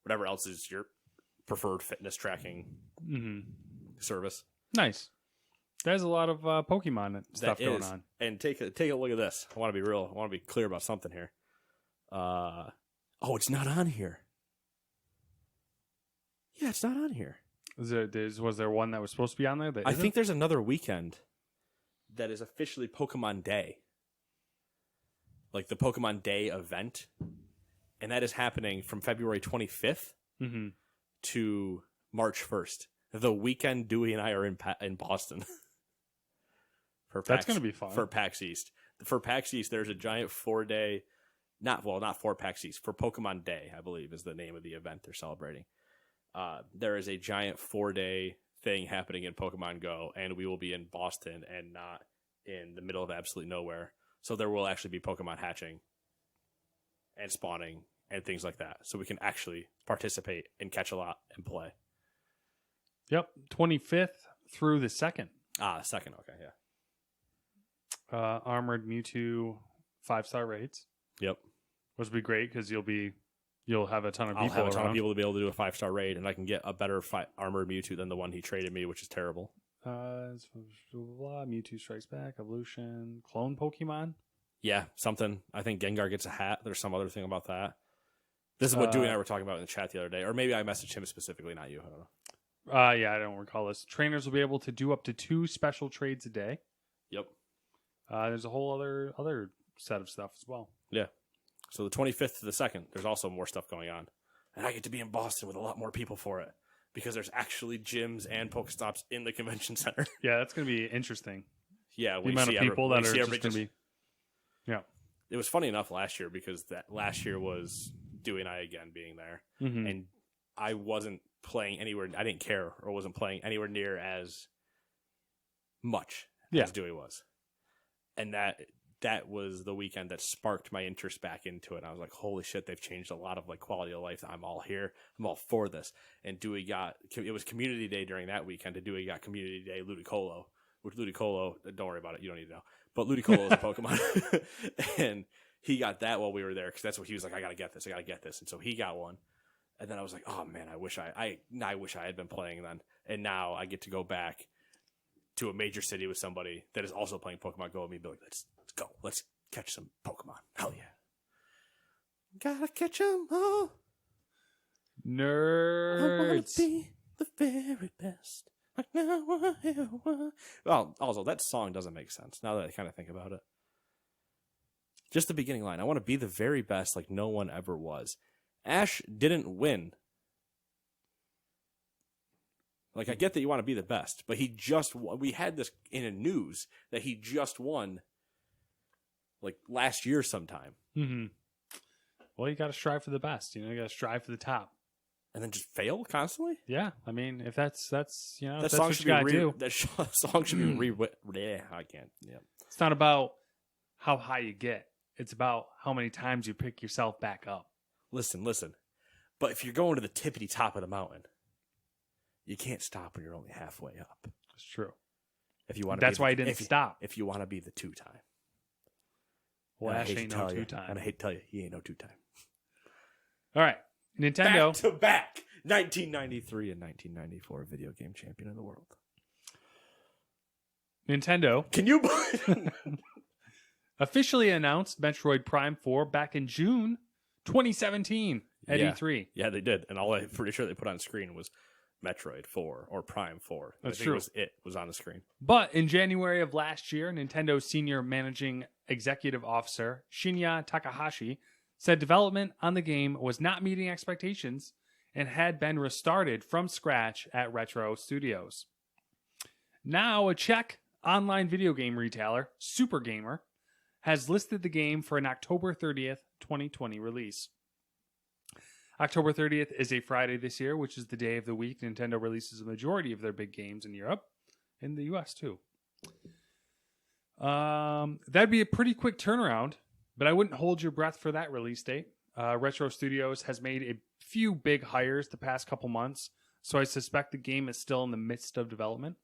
whatever else is your preferred fitness tracking service. Nice. There's a lot of Pokemon stuff going on. And take a look at this. I want to be clear about something here. It's not on here. Yeah, it's not on here. Was there one that was supposed to be on there? I think there's another weekend that is officially Pokemon Day. Like the Pokemon Day event. And that is happening from February 25th to March 1st. The weekend Dewey and I are in Boston. That's going to be fun. For PAX East. For PAX East, there's a giant 4-day, not for PAX East, for Pokemon Day, I believe is the name of the event they're celebrating. There is a giant 4-day thing happening in Pokemon Go, and we will be in Boston and not in the middle of absolutely nowhere. So there will actually be Pokemon hatching and spawning and things like that. So we can actually participate and catch a lot and play. Yep. 25th through the 2nd. Second. Okay, yeah. Armored Mewtwo 5-star raids, Yep. which would be great because you'll have a ton of I'll people have a ton around. of people to be able to do a 5-star raid, and I can get a better armored Mewtwo than the one he traded me, which is terrible. Mewtwo Strikes Back, Evolution, Clone Pokemon. Yeah, something. I think Gengar gets a hat. There's some other thing about that. This is what Dewey and I were talking about in the chat the other day, or maybe I messaged him specifically, not you. I don't know. Yeah, I don't recall this. Trainers will be able to do up to 2 special trades a day. Yep. There's a whole other set of stuff as well. Yeah. So the 25th to the 2nd, there's also more stuff going on. And I get to be in Boston with a lot more people for it because there's actually gyms and Pokestops in the convention center. Yeah, that's going to be interesting. Yeah, The amount of people that are just going to be... Yeah. It was funny enough last year because that last year was Dewey and I again being there. Mm-hmm. And I wasn't playing anywhere. I didn't care or wasn't playing anywhere near as much as Dewey was. And that was the weekend that sparked my interest back into it. And I was like, holy shit, they've changed a lot of like quality of life. I'm all here. I'm all for this. And Dewey it was community day during that weekend. And Dewey got community day Ludicolo, which Ludicolo, don't worry about it. You don't need to know. But Ludicolo is a Pokemon. And he got that while we were there because that's what he was like, I got to get this. And so he got one. And then I was like, oh man, I wish I had been playing then. And now I get to go back to a major city with somebody that is also playing Pokemon Go and me be like, let's go. Let's catch some Pokemon. Hell yeah. Gotta catch them all. Nerds. I wanna be the very best. Like now I ever was. Well, also, that song doesn't make sense now that I kind of think about it. Just the beginning line. I want to be the very best like no one ever was. Ash didn't win. Like, I get that you want to be the best, but he just won. We had this in the news that he just won, like, last year sometime. Mm-hmm. Well, you got to strive for the best. You got to strive for the top. And then just fail constantly? Yeah. I mean, if that's that that's song what should you got to do. That song should be yeah, I can't. Yeah. It's not about how high you get. It's about how many times you pick yourself back up. Listen. But if you're going to the tippity top of the mountain, you can't stop when you're only halfway up. It's true. If you want, that's why he didn't stop. If you want to be the 2-time, well, Ash ain't no 2-time. And I hate to tell you, he ain't no 2-time. All right, Nintendo back to back, 1993 and 1994 video game champion of the world. Nintendo, can you believe? Officially announced Metroid Prime 4 back in June 2017 at E3. Yeah, they did, and I'm pretty sure they put on screen was Metroid 4 or Prime 4. That's I think true. It was on the screen. But in January of last year, Nintendo's senior managing executive officer, Shinya Takahashi, said development on the game was not meeting expectations and had been restarted from scratch at Retro Studios. Now, a Czech online video game retailer, Super Gamer, has listed the game for an October 30th, 2020 release. October 30th is a Friday this year, which is the day of the week Nintendo releases a majority of their big games in Europe, in the US too. That'd be a pretty quick turnaround, but I wouldn't hold your breath for that release date. Retro Studios has made a few big hires the past couple months, so I suspect the game is still in the midst of development.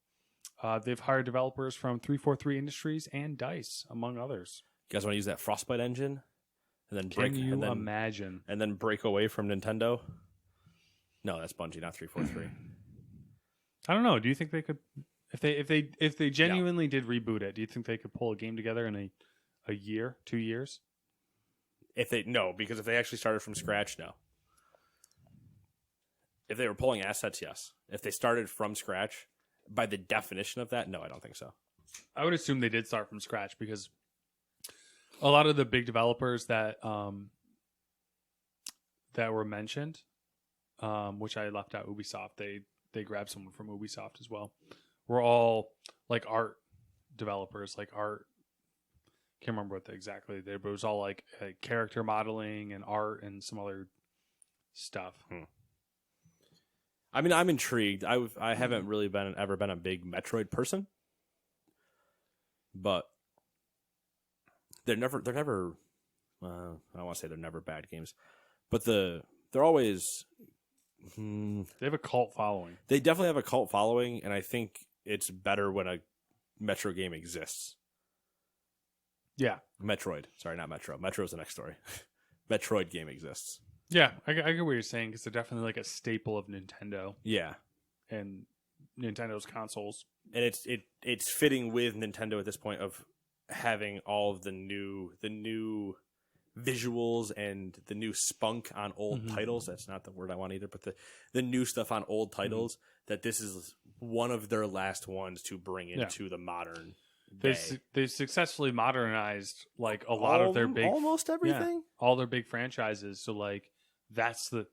They've hired developers from 343 Industries and DICE, among others. You guys want to use that Frostbite engine? And then Can you imagine? And then break away from Nintendo? No, that's Bungie, not 343. I don't know. Do you think they could, if they genuinely did reboot it, do you think they could pull a game together in a year, 2 years? Because if they actually started from scratch, no. If they were pulling assets, yes. If they started from scratch, by the definition of that, no, I don't think so. I would assume they did start from scratch because a lot of the big developers that were mentioned, which I left out, Ubisoft, they grabbed someone from Ubisoft as well. We're all like art developers, like art. Can't remember what exactly they, but it was all like character modeling and art and some other stuff. I mean, I'm intrigued. I haven't really ever been a big Metroid person, but they're never. I don't want to say they're never bad games, but they're always. They have a cult following. They definitely have a cult following, and I think it's better when a Metro game exists. Yeah. Metroid. Sorry, not Metro. Metro's the next story. Metroid game exists. Yeah, I get what you're saying because they're definitely like a staple of Nintendo Yeah. and Nintendo's consoles. And it's fitting with Nintendo at this point of having all of the new visuals and the new spunk on old titles. That's not the word I want either, but the new stuff on old titles, that this is one of their last ones to bring into the modern day. They've successfully modernized like a lot of their big almost everything. all their big franchises. So like that's the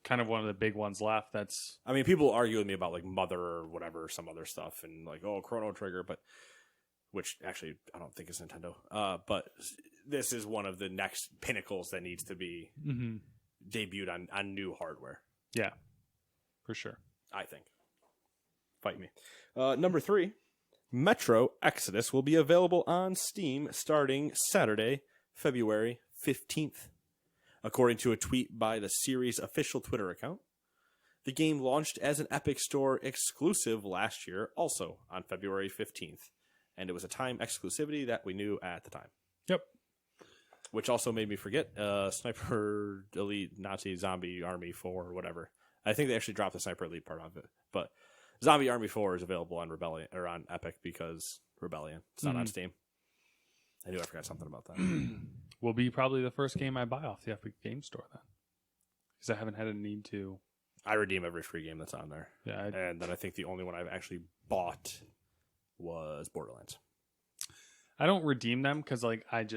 kind of one of the big ones left. That's I mean, people argue with me about like Mother or whatever, some other stuff, and like Chrono Trigger, but which actually I don't think is Nintendo. But this is one of the next pinnacles that needs to be debuted on new hardware. Yeah, for sure. I think. Fight me. Number 3, Metro Exodus will be available on Steam starting Saturday, February 15th. According to a tweet by the series' official Twitter account, the game launched as an Epic Store exclusive last year, also on February 15th. And it was a time exclusivity that we knew at the time. Yep. Which also made me forget Sniper Elite Nazi Zombie Army 4 or whatever. I think they actually dropped the Sniper Elite part of it. But Zombie Army 4 is available on Rebellion or on Epic because Rebellion. It's not on Steam. I knew I forgot something about that. Will be probably the first game I buy off the Epic Game Store then. Because I haven't had a need to. I redeem every free game that's on there. Yeah. And then I think the only one I've actually bought was Borderlands. I don't redeem them because like I'm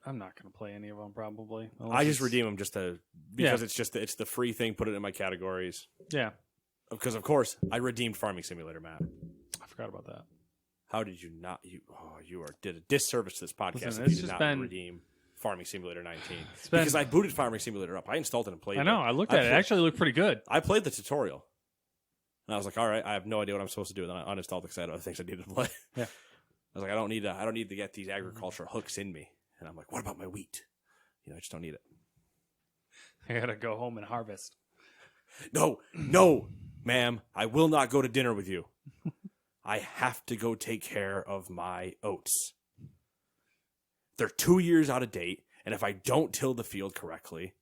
not going to play any of them probably. I just redeem them because it's the free thing. Put it in my categories. Yeah. Because of course I redeemed Farming Simulator, Matt. I forgot about that. How did you not? You did a disservice to this podcast if you did not redeem Farming Simulator 19. Because I booted Farming Simulator up. I installed it and played it. I know. I looked at it. It actually looked pretty good. I played the tutorial. And I was like, all right, I have no idea what I'm supposed to do. And then I uninstalled because I had other things I needed to play. Yeah. I was like, I don't need to get these agriculture hooks in me. And I'm like, what about my wheat? I just don't need it. I gotta go home and harvest. No, ma'am. I will not go to dinner with you. I have to go take care of my oats. They're 2 years out of date, and if I don't till the field correctly,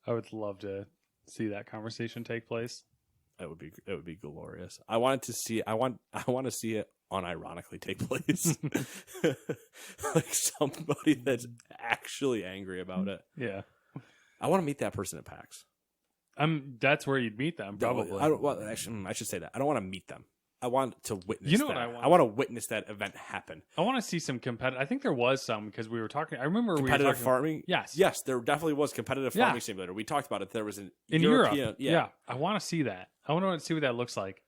I would love to see that conversation take place. it would be glorious. I want to see it unironically take place. Like somebody that's actually angry about it. Yeah. I want to meet that person at PAX. That's where you'd meet them, probably. I should say that. I don't want to meet them. I want to witness You know that. what I want? I want to witness that event happen. I want to see some competitive. I think there was some because we were talking. I remember Competitive farming? Yes. Yes, there definitely was competitive farming simulator. We talked about it. There was an in European, Europe. Yeah. I want to see that. I want to see what that looks like.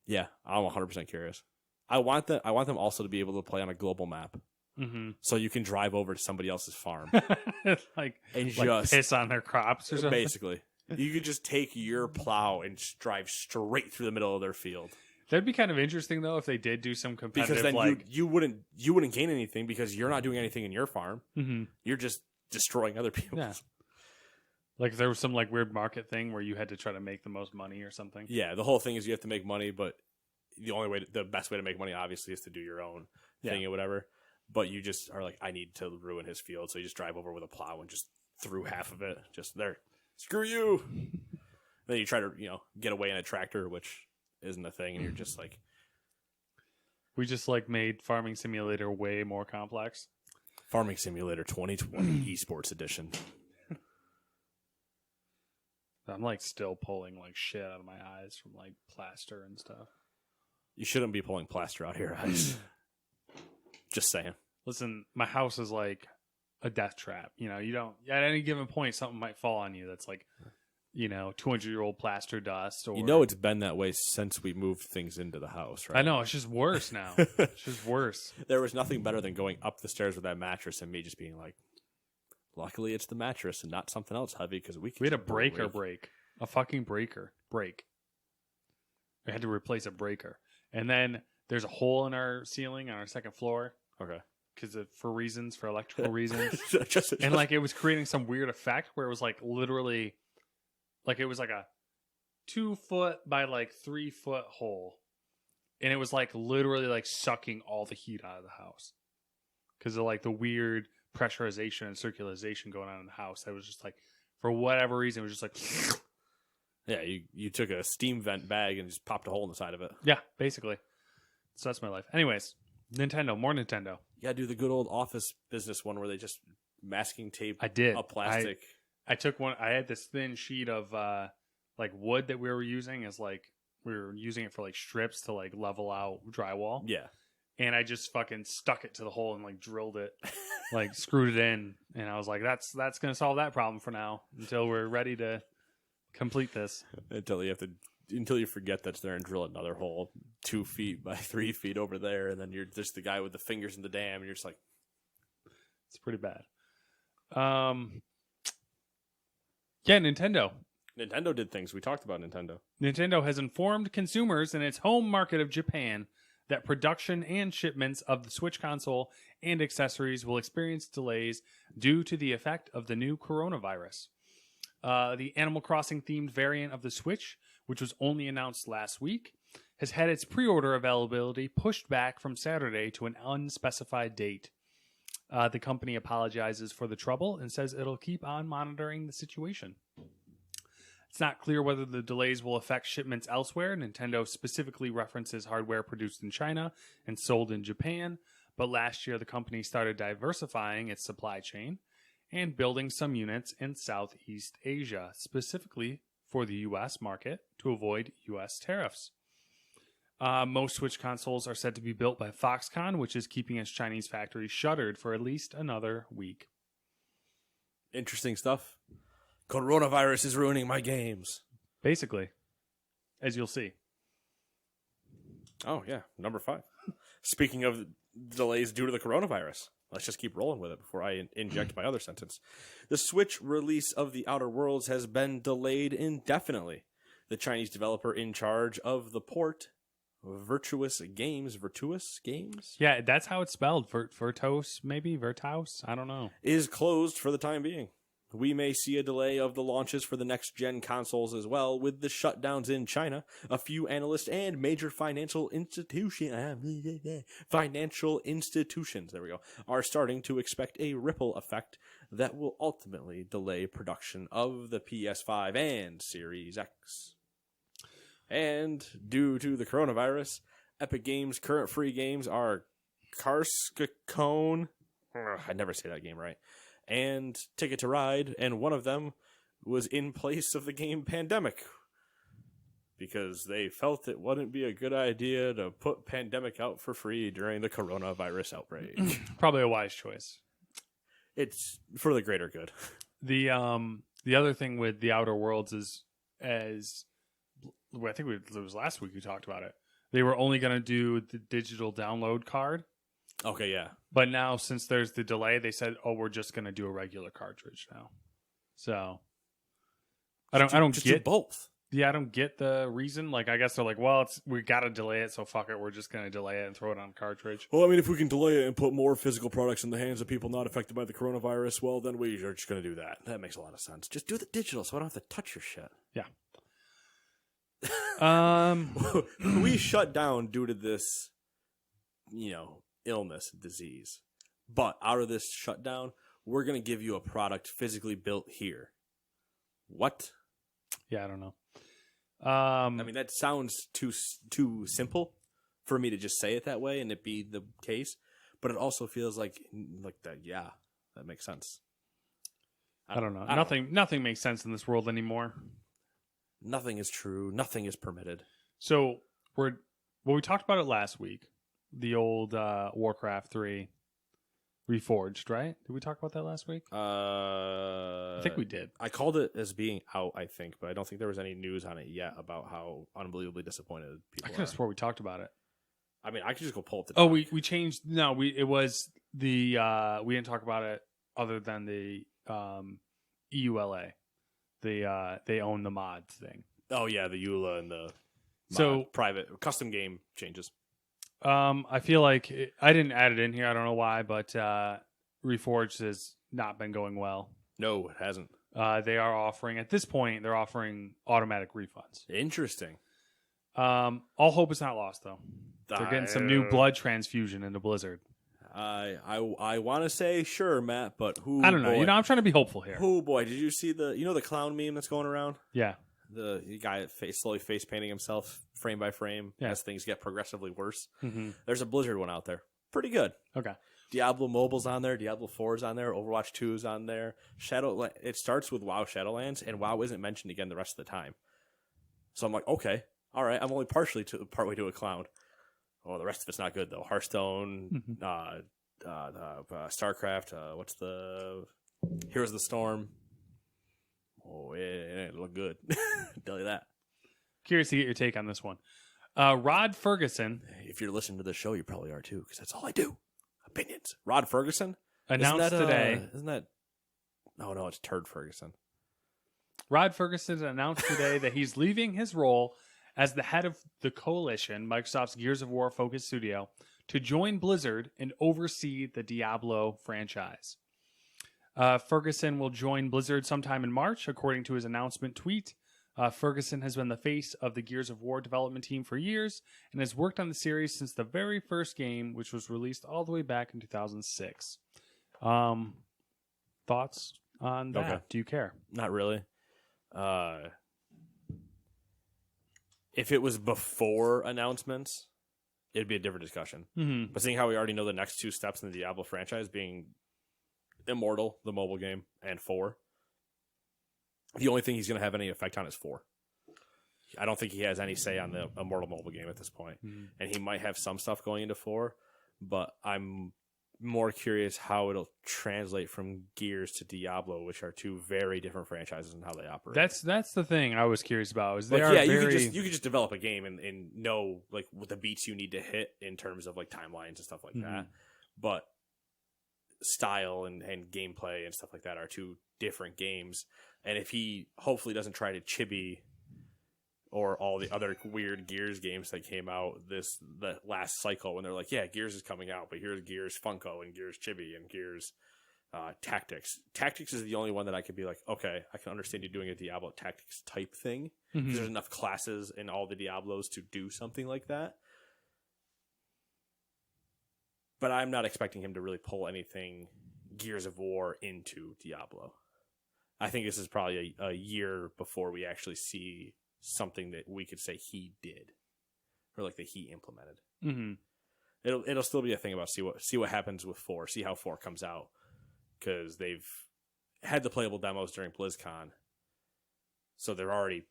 Yeah, I'm 100% curious. I want them also to be able to play on a global map. Mm-hmm. So you can drive over to somebody else's farm. like just piss on their crops or something. Basically. You could just take your plow and drive straight through the middle of their field. That'd be kind of interesting though if they did do some competitive. Because then you wouldn't gain anything because you're not doing anything in your farm. Mm-hmm. You're just destroying other people. Yeah. Like if there was some like weird market thing where you had to try to make the most money or something. Yeah, the whole thing is you have to make money, but the best way to make money obviously is to do your own thing or whatever. But you just are like, I need to ruin his field, so you just drive over with a plow and just through half of it. Just there. Screw you. Then you try to, get away in a tractor, which isn't a thing, and you're just like, we just like made Farming Simulator way more complex. Farming Simulator 2020 Esports Edition. I'm like still pulling like shit out of my eyes from like plaster and stuff. You shouldn't be pulling plaster out here, eyes. Just saying. Listen, my house is like a death trap. You don't at any given point something might fall on you that's like 200-year-old plaster dust. Or it's been that way since we moved things into the house, right? I know, it's just worse now. It's just worse. There was nothing better than going up the stairs with that mattress and me just being like, luckily it's the mattress and not something else heavy because we had a breaker break. A fucking breaker break. We had to replace a breaker. And then there's a hole in our ceiling on our second floor. Okay. Because for electrical reasons. And like it was creating some weird effect where it was like literally, like it was like a 2-foot by like 3-foot hole, and it was like literally like sucking all the heat out of the house because of like the weird pressurization and circulation going on in the house. I was just like, for whatever reason, it was just like, Yeah, you took a steam vent bag and just popped a hole in the side of it. yeah, basically. So that's my life. Anyways, Nintendo, more Nintendo. You gotta do the good old office business one where they just masking tape I did. a plastic. I took one. I had this thin sheet of like wood that we were using as like we were using it for like strips to like level out drywall. Yeah. And I just fucking stuck it to the hole and like drilled it, like screwed it in, and I was like, "That's gonna solve that problem for now until we're ready to complete this." Until you forget that's there and drill another hole 2 feet by 3 feet over there, and then you're just the guy with the fingers in the dam, and you're just like, It's pretty bad. Yeah, Nintendo. Nintendo did things. We talked about Nintendo. Nintendo has informed consumers in its home market of Japan that production and shipments of the Switch console and accessories will experience delays due to the effect of the new coronavirus. The Animal Crossing themed variant of the Switch, which was only announced last week, has had its pre-order availability pushed back from Saturday to an unspecified date. The company apologizes for the trouble and says it'll keep on monitoring the situation. It's not clear whether the delays will affect shipments elsewhere. Nintendo specifically references hardware produced in China and sold in Japan, but last year the company started diversifying its supply chain and building some units in Southeast Asia, specifically for the U.S. market to avoid U.S. tariffs. Most Switch consoles are said to be built by Foxconn, which is keeping its Chinese factory shuttered for at least another week. Interesting stuff. Coronavirus is ruining my games. Basically, as you'll see. Oh, yeah. Number 5. Speaking of delays due to the coronavirus, let's just keep rolling with it before I inject my other sentence. The Switch release of The Outer Worlds has been delayed indefinitely. The Chinese developer in charge of the port, Virtuous Games, Yeah, that's how it's spelled. Virtuos, maybe? Virtuos? I don't know. is closed for the time being. We may see a delay of the launches for the next-gen consoles as well, with the shutdowns in China. A few analysts and major financial institutions, there we go, are starting to expect a ripple effect that will ultimately delay production of the PS5 and Series X. And due to the coronavirus, Epic Games' current free games are Carcassonne, I never say that game right, and Ticket to Ride, and one of them was in place of the game Pandemic, because they felt it wouldn't be a good idea to put Pandemic out for free during the coronavirus outbreak. Probably a wise choice. It's for the greater good. The other thing with The Outer Worlds is, as I think it was last week we talked about it, they were only going to do the digital download card. Okay, yeah. But now, since there's the delay, they said, "Oh, we're just going to do a regular cartridge now." So I don't just get do both. Yeah, I don't get the reason. Like, I guess they're like, "Well, we got to delay it, so fuck it, we're just going to delay it and throw it on cartridge." Well, I mean, if we can delay it and put more physical products in the hands of people not affected by the coronavirus, well, then we are just going to do that. That makes a lot of sense. Just do the digital, so I don't have to touch your shit. Yeah. We shut down due to this, illness, disease. But out of this shutdown, we're going to give you a product physically built here. What? Yeah, I don't know. I mean, that sounds too simple for me to just say it that way and it be the case. But it also feels like that. Yeah, that makes sense. I don't know. Nothing makes sense in this world anymore. Nothing is true. Nothing is permitted. So we talked about it last week. The old Warcraft 3 Reforged, right? Did we talk about that last week? I think we did. I called it as being out, I think, but I don't think there was any news on it yet about how unbelievably disappointed people I could have swore we talked about it. I mean, I could just go pull up the doc. We changed. No, it was the we didn't talk about it other than the EULA. They own the mods thing. Oh yeah, the EULA and the private custom game changes. I feel like I didn't add it in here. I don't know why, but Reforged has not been going well. No, it hasn't. they are offering, at this point, they're offering automatic refunds. Interesting. All hope is not lost, though. They're getting some new blood transfusion into Blizzard. I want to say sure, Matt, but who? I don't know. Boy, I'm trying to be hopeful here. oh boy, did you see the clown meme that's going around? Yeah. The guy slowly face painting himself frame by frame as things get progressively worse. Mm-hmm. There's a Blizzard one out there. Pretty good. Okay. Diablo Mobile's on there. Diablo 4's on there. Overwatch 2's on there. It starts with WoW Shadowlands, and WoW isn't mentioned again the rest of the time. So I'm like, okay, all right. I'm only partway to a clown. Oh, the rest of it's not good though. Hearthstone, StarCraft. What's the Heroes of the Storm? Oh, it look good. Tell you that. Curious to get your take on this one. Rod Ferguson If you're listening to the show, you probably are too, because that's all I do. Opinions. Rod Ferguson announced today. Isn't that? No, it's Turd Ferguson. Rod Ferguson announced today that he's leaving his role as the head of the Coalition, Microsoft's Gears of War focused studio, to join Blizzard and oversee the Diablo franchise. Ferguson will join Blizzard sometime in March, according to his announcement tweet. Ferguson has been the face of the Gears of War development team for years and has worked on the series since the very first game, which was released all the way back in 2006. Thoughts on that? Okay. Do you care? Not really. If it was before announcements, it'd be a different discussion. Mm-hmm. But seeing how we already know the next two steps in the Diablo franchise being Immortal, the mobile game, and 4, the only thing he's going to have any effect on is 4. I don't think he has any say on the Immortal mobile game at this point. Mm-hmm. And he might have some stuff going into 4, but I'm more curious how it'll translate from Gears to Diablo, which are two very different franchises and how they operate. That's the thing I was curious about. Is like, they are you could just develop a game and know like what the beats you need to hit in terms of like timelines and stuff like that. But style and gameplay and stuff like that are two different games. And if he hopefully doesn't try to chibi or all the other weird Gears games that came out the last cycle when they're like, yeah, Gears is coming out, but here's Gears Funko and Gears Chibi and Gears Tactics. Tactics is the only one that I could be like, okay, I can understand you doing a Diablo Tactics type thing. Mm-hmm. There's enough classes in all the Diablos to do something like that. But I'm not expecting him to really pull anything Gears of War into Diablo. I think this is probably a year before we actually see something that we could say he did, or like that he implemented. Mm-hmm. It'll still be a thing about see what happens with 4, see how 4 comes out, because they've had the playable demos during BlizzCon, so they're already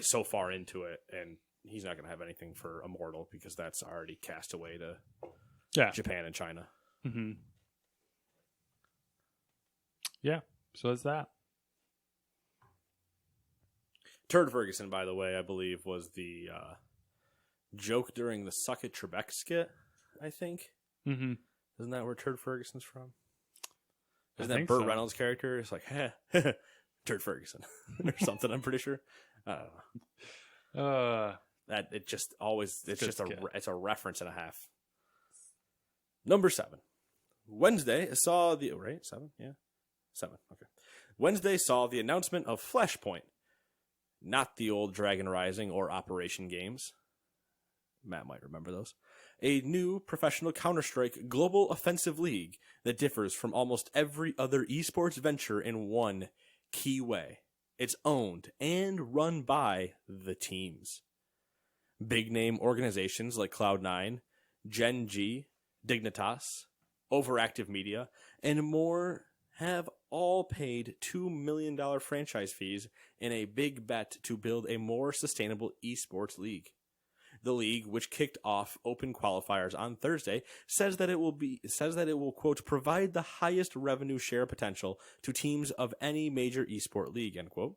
so far into it, and he's not going to have anything for Immortal because that's already cast away to Japan and China. Mm-hmm. Yeah, so that's that. Turd Ferguson, by the way, I believe was the joke during the Suck It Trebek skit, I think. Mm-hmm. Isn't that where Turd Ferguson's from? I Isn't that think Burt so. Reynolds' character? It's like, Turd Ferguson or something, I'm pretty sure. I don't know. That it just always it's a reference and a half. Number 7. Wednesday saw the 7? Yeah. 7. Okay. Wednesday saw the announcement of Flashpoint. Not the old Dragon Rising or Operation games. Matt might remember those. A new professional Counter-Strike global offensive league that differs from almost every other esports venture in one key way. It's owned and run by the teams. Big name organizations like Cloud9, Gen G, Dignitas, Overactive Media, and more have all paid $2 million franchise fees in a big bet to build a more sustainable esports league. The league, which kicked off open qualifiers on Thursday, says that it will quote provide the highest revenue share potential to teams of any major esport league, end quote.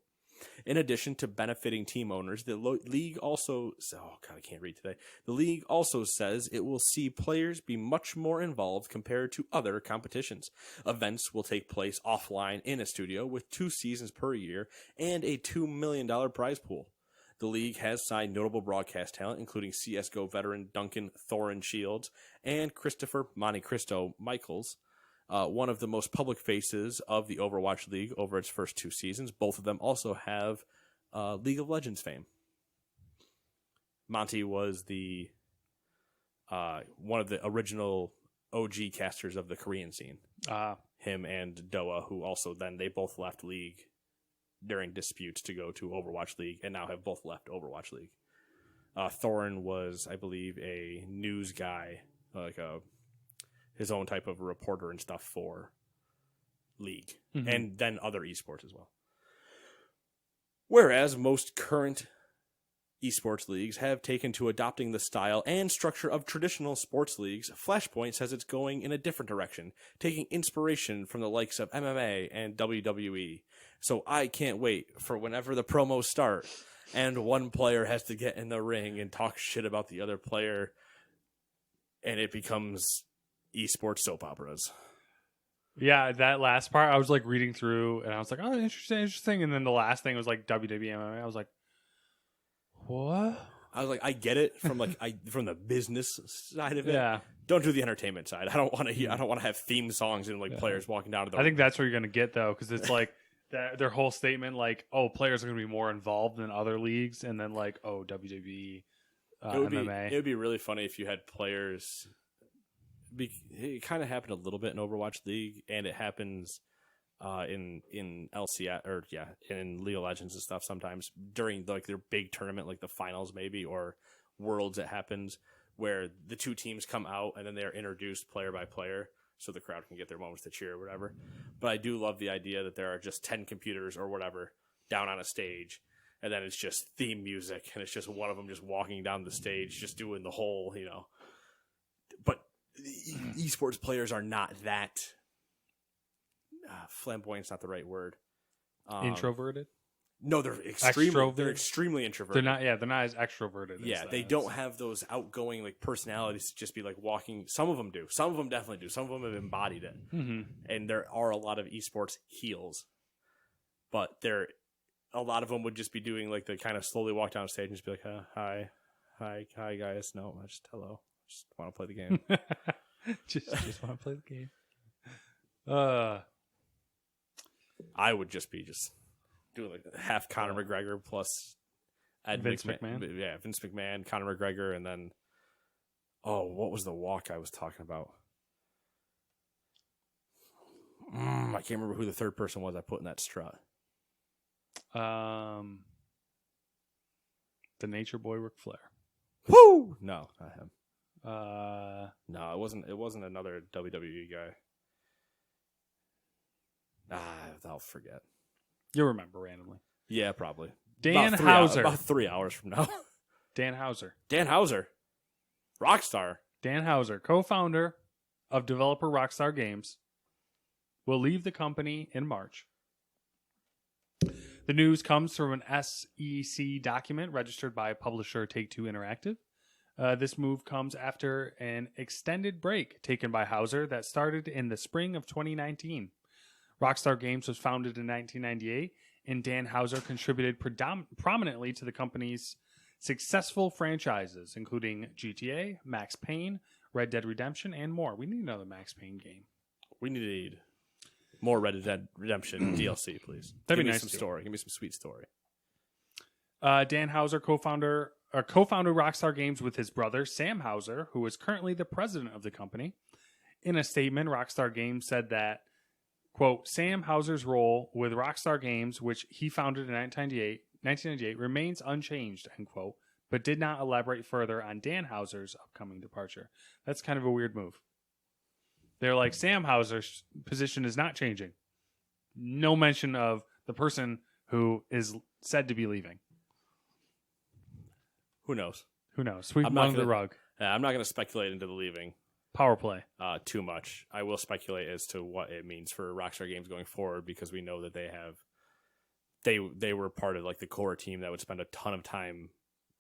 In addition to benefiting team owners, the league also The league also says it will see players be much more involved compared to other competitions. Events will take place offline in a studio with 2 seasons per year and a $2 million prize pool. The league has signed notable broadcast talent, including CSGO veteran Duncan Thorin Shields and Christopher Monte Cristo Michaels, one of the most public faces of the Overwatch League over its first 2 seasons. Both of them also have League of Legends fame. Monty was the one of the original OG casters of the Korean scene. Him and Doa, who also then they both left League during disputes to go to Overwatch League, and now have both left Overwatch League. Thorin was, I believe, a news guy, like his own type of reporter and stuff for League, and then other esports as well. Whereas most current esports leagues have taken to adopting the style and structure of traditional sports leagues, Flashpoint says it's going in a different direction, taking inspiration from the likes of MMA and WWE. So I can't wait for whenever the promos start and one player has to get in the ring and talk shit about the other player, and it becomes esports soap operas. Yeah, that last part, I was like reading through, and I was like, oh, interesting. And then the last thing was like WWE MMA. I was like, what? I was like, I get it from from the business side of it. Yeah. Don't do the entertainment side. I don't want to have theme songs and like players walking down to the. I think that's what you're gonna get though, because it's like their whole statement, like, oh, players are gonna be more involved than other leagues, and then like, oh, WWE, MMA. It would be really funny if you had players. It kind of happened a little bit in Overwatch League, and it happens in LCS or in League of Legends and stuff sometimes during like their big tournament, like the finals maybe, or Worlds. It happens where the 2 teams come out and then they're introduced player by player, so the crowd can get their moments to cheer or whatever. But I do love the idea that there are just 10 computers or whatever down on a stage, and then it's just theme music, and it's just one of them just walking down the stage, just doing the whole, But esports players are not that. Flamboyant's not the right word. Introverted? No, they're extremely introverted. They're not as extroverted. Yeah, they don't have those outgoing like personalities to just be like walking. Some of them do. Some of them definitely do. Some of them have embodied it. And there are a lot of esports heels, but a lot of them would just be doing like the kind of slowly walk down stage and just be like, hi guys. No, just hello. Just want to play the game. just want to play the game. I would just be doing like half Conor McGregor plus Vince McMahon. Yeah, Vince McMahon, Conor McGregor, and then what was the walk I was talking about? I can't remember who the third person was I put in that strut. The Nature Boy Ric Flair. Woo! No, not him. No, it wasn't another WWE guy. I'll forget. You'll remember randomly. Yeah, probably. Dan Houser. About 3 hours from now. Dan Houser. Rockstar. Dan Houser, co-founder of developer Rockstar Games, will leave the company in March. The news comes from an SEC document registered by publisher Take-Two Interactive. This move comes after an extended break taken by Houser that started in the spring of 2019. Rockstar Games was founded in 1998, and Dan Houser contributed prominently to the company's successful franchises, including GTA, Max Payne, Red Dead Redemption, and more. We need another Max Payne game. We need more Red Dead Redemption DLC, please. That'd Give be me nice some too. story. Give me some sweet story. Dan Houser co-founded Rockstar Games with his brother, Sam Houser, who is currently the president of the company. In a statement, Rockstar Games said that, quote, Sam Houser's role with Rockstar Games, which he founded in 1998, remains unchanged, end quote, but did not elaborate further on Dan Houser's upcoming departure. That's kind of a weird move. They're like, Sam Houser's position is not changing. No mention of the person who is said to be leaving. Who knows? Sweep under the rug. I'm not going to speculate into the leaving. Power play. Too much. I will speculate as to what it means for Rockstar Games going forward, because we know that they were part of like the core team that would spend a ton of time,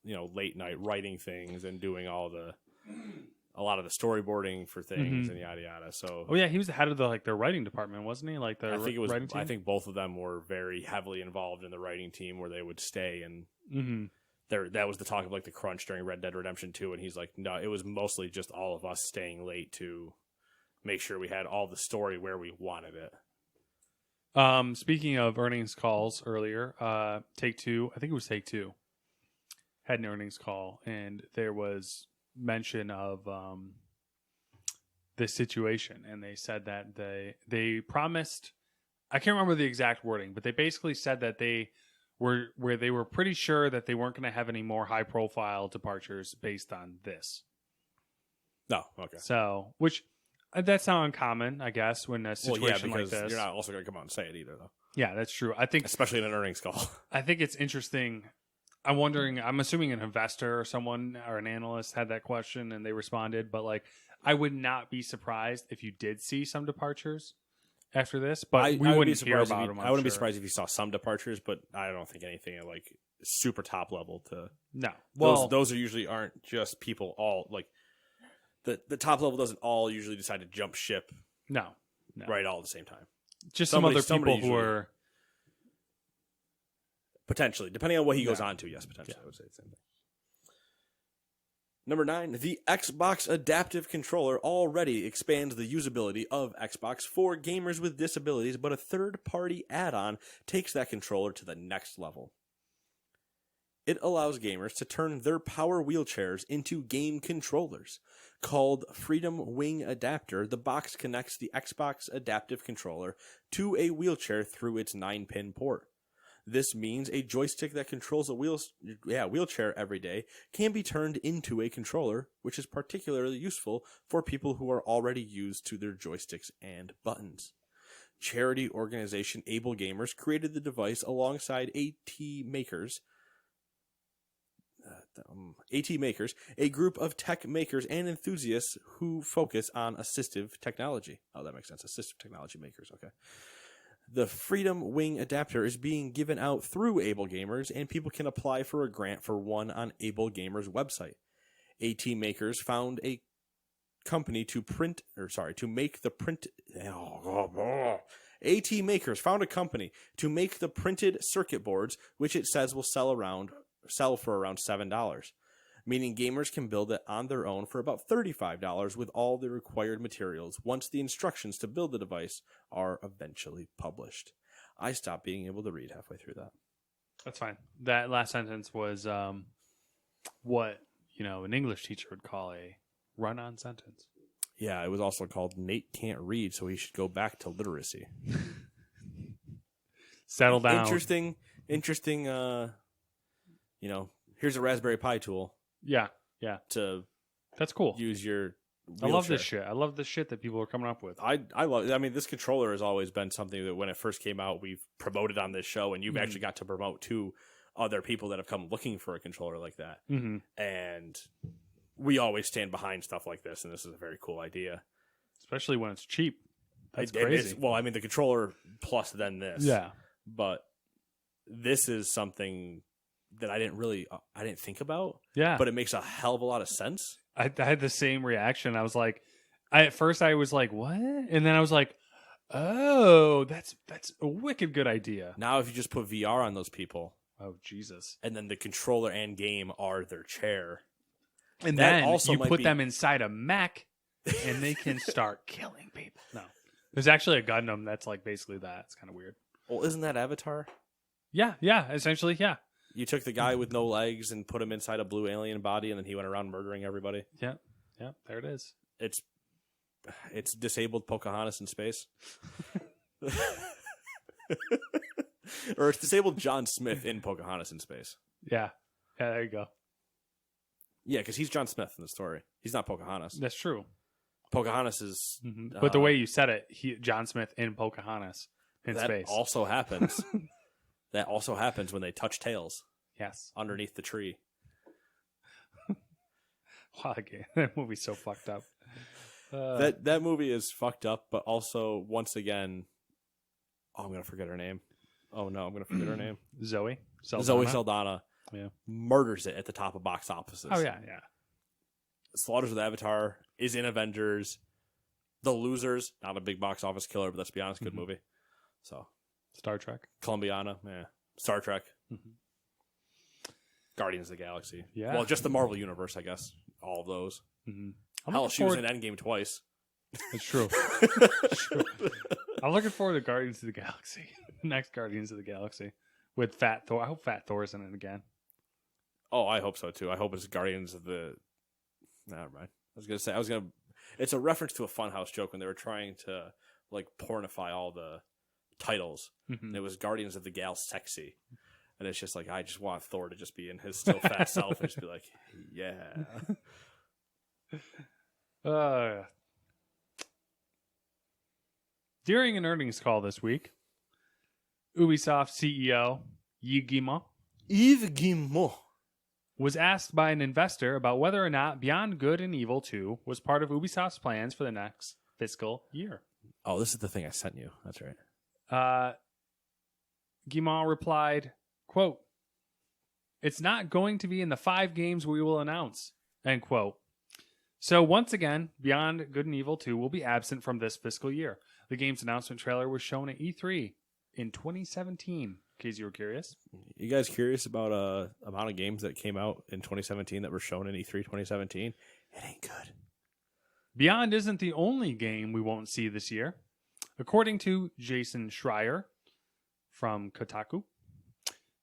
late night writing things and doing a lot of the storyboarding for things and yada yada. So he was the head of their writing department, wasn't he? Like the writing team? I think both of them were very heavily involved in the writing team, where they would stay and that was the talk of like the crunch during Red Dead Redemption 2, and he's like, no, it was mostly just all of us staying late to make sure we had all the story where we wanted it. Speaking of earnings calls earlier, Take-Two, I think it was Take-Two, had an earnings call, and there was mention of this situation, and they said that they promised, I can't remember the exact wording, but they basically said that they were pretty sure that they weren't going to have any more high profile departures based on this. No, okay. So, which that's not uncommon, I guess, when a situation like this. You're not also going to come out and say it either, though. Yeah, that's true. I think, especially in an earnings call. I think it's interesting. I'm assuming an investor or someone or an analyst had that question and they responded, but like, I would not be surprised if you did see some departures after this, but we wouldn't hear about them. I wouldn't be surprised if you saw some departures, but I don't think anything at like super top level to. No, well, those are usually aren't just people all like the top level doesn't all usually decide to jump ship. No. Right, all at the same time. Just some other people who are potentially, depending on what he goes on to. Yes, potentially, I would say the same thing. Number 9, the Xbox Adaptive Controller already expands the usability of Xbox for gamers with disabilities, but a third-party add-on takes that controller to the next level. It allows gamers to turn their power wheelchairs into game controllers. Called Freedom Wing Adapter, the box connects the Xbox Adaptive Controller to a wheelchair through its 9-pin port. This means a joystick that controls a wheelchair every day can be turned into a controller, which is particularly useful for people who are already used to their joysticks and buttons. Charity organization Able Gamers created the device alongside AT Makers, a group of tech makers and enthusiasts who focus on assistive technology. Oh, that makes sense. Assistive technology makers. Okay. The Freedom Wing Adapter is being given out through Able Gamers, and people can apply for a grant for one on Able Gamers' website. AT Makers found a company to make the print. AT Makers found a company to make the printed circuit boards, which it says will sell for around $7, meaning gamers can build it on their own for about $35 with all the required materials once the instructions to build the device are eventually published. I stopped being able to read halfway through that. That's fine. That last sentence was what, an English teacher would call a run-on sentence. Yeah, it was also called Nate can't read, so he should go back to literacy. Settle down. Interesting, here's a Raspberry Pi tool. Yeah. That's cool. Use your wheelchair. I love this shit. I love the shit that people are coming up with. I mean, this controller has always been something that when it first came out, we've promoted on this show, and you've actually got to promote to other people that have come looking for a controller like that. Mm-hmm. And we always stand behind stuff like this, and this is a very cool idea. Especially when it's cheap. That's crazy. The controller plus then this. Yeah. But this is something that I didn't think about. Yeah. But it makes a hell of a lot of sense. I had the same reaction. I was like, at first I was like, what? And then I was like, oh, that's a wicked good idea. Now if you just put VR on those people. Oh, Jesus. And then the controller and game are their chair. And then also you put them inside a mech and they can start killing people. No. There's actually a Gundam that's like basically that. It's kind of weird. Well, isn't that Avatar? Yeah, essentially, yeah. You took the guy with no legs and put him inside a blue alien body, and then he went around murdering everybody. Yeah, there it is. It's disabled Pocahontas in space. Or it's disabled John Smith in Pocahontas in space. Yeah, there you go. Yeah, because he's John Smith in the story. He's not Pocahontas. That's true. Pocahontas is... Mm-hmm. But the way you said it, John Smith in Pocahontas in space. That also happens. That also happens when they touch tails. Yes. Underneath the tree. Wow, that movie's so fucked up. That movie is fucked up, but also, once again... Oh, I'm going to forget her name. Oh, no, I'm going to forget her name. Zoe Saldana. Yeah. Murders it at the top of box offices. Oh, yeah. Slaughters with Avatar is in Avengers. The Losers, not a big box office killer, but let's be honest, good movie. So... Star Trek. Columbiana, Star Trek. Mm-hmm. Guardians of the Galaxy. Yeah. Well, just the Marvel Universe, I guess. All of those. Mm-hmm. Hell, she was in Endgame twice. It's true. I'm looking forward to Guardians of the Galaxy. Next Guardians of the Galaxy with Fat Thor. I hope Fat Thor's in it again. Oh, I hope so too. I hope it's Guardians of the. Never mind. It's a reference to a Funhouse joke when they were trying to like pornify all the titles. Mm-hmm. And it was Guardians of the Gal Sexy. And it's just like, I just want Thor to just be in his still fat self and just be like, yeah. During an earnings call this week, Ubisoft CEO Yves Guillemot was asked by an investor about whether or not Beyond Good and Evil 2 was part of Ubisoft's plans for the next fiscal year. Oh, this is the thing I sent you. That's right. Guillemot replied, quote, "It's not going to be in the 5 games we will announce," end quote. So once again, Beyond Good and Evil 2 will be absent from this fiscal year. The game's announcement trailer was shown at E3 in 2017, in case you were curious. You guys curious about amount of games that came out in 2017 that were shown in E3 2017? It ain't good. Beyond isn't the only game we won't see this year. According to Jason Schreier from Kotaku,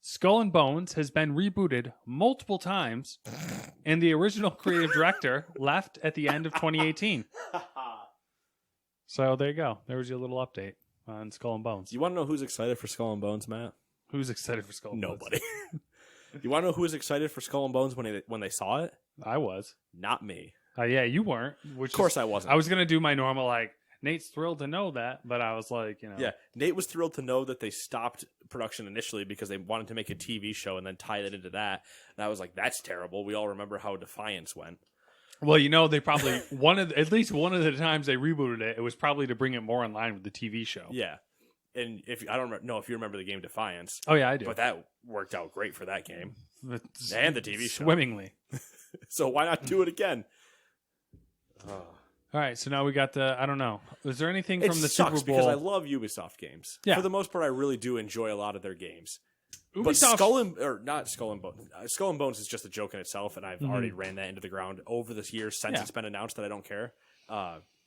Skull and Bones has been rebooted multiple times, and the original creative director left at the end of 2018. So there you go. There was your little update on Skull and Bones. You want to know who's excited for Skull and Bones, Matt? Who's excited for Skull and Bones? Nobody. You want to know who was excited for Skull and Bones when they saw it? I was. Not me. Yeah, you weren't. Of course I wasn't. I was going to do my normal, like, Nate's thrilled to know that, but I was like, Yeah, Nate was thrilled to know that they stopped production initially because they wanted to make a TV show and then tie it into that. And I was like, that's terrible. We all remember how Defiance went. Well, they probably at least one of the times they rebooted it, it was probably to bring it more in line with the TV show. Yeah, and I don't know if you remember the game Defiance. Oh yeah, I do. But that worked out great for that game and the TV show swimmingly. So why not do it again? All right, so now we got I don't know. Is there anything It from the sucks Super Bowl? because I love Ubisoft games. Yeah. For the most part, I really do enjoy a lot of their games. Ubisoft, But Skull and Bones. Skull and Bones is just a joke in itself, and I've already ran that into the ground over this year since it's been announced that I don't care.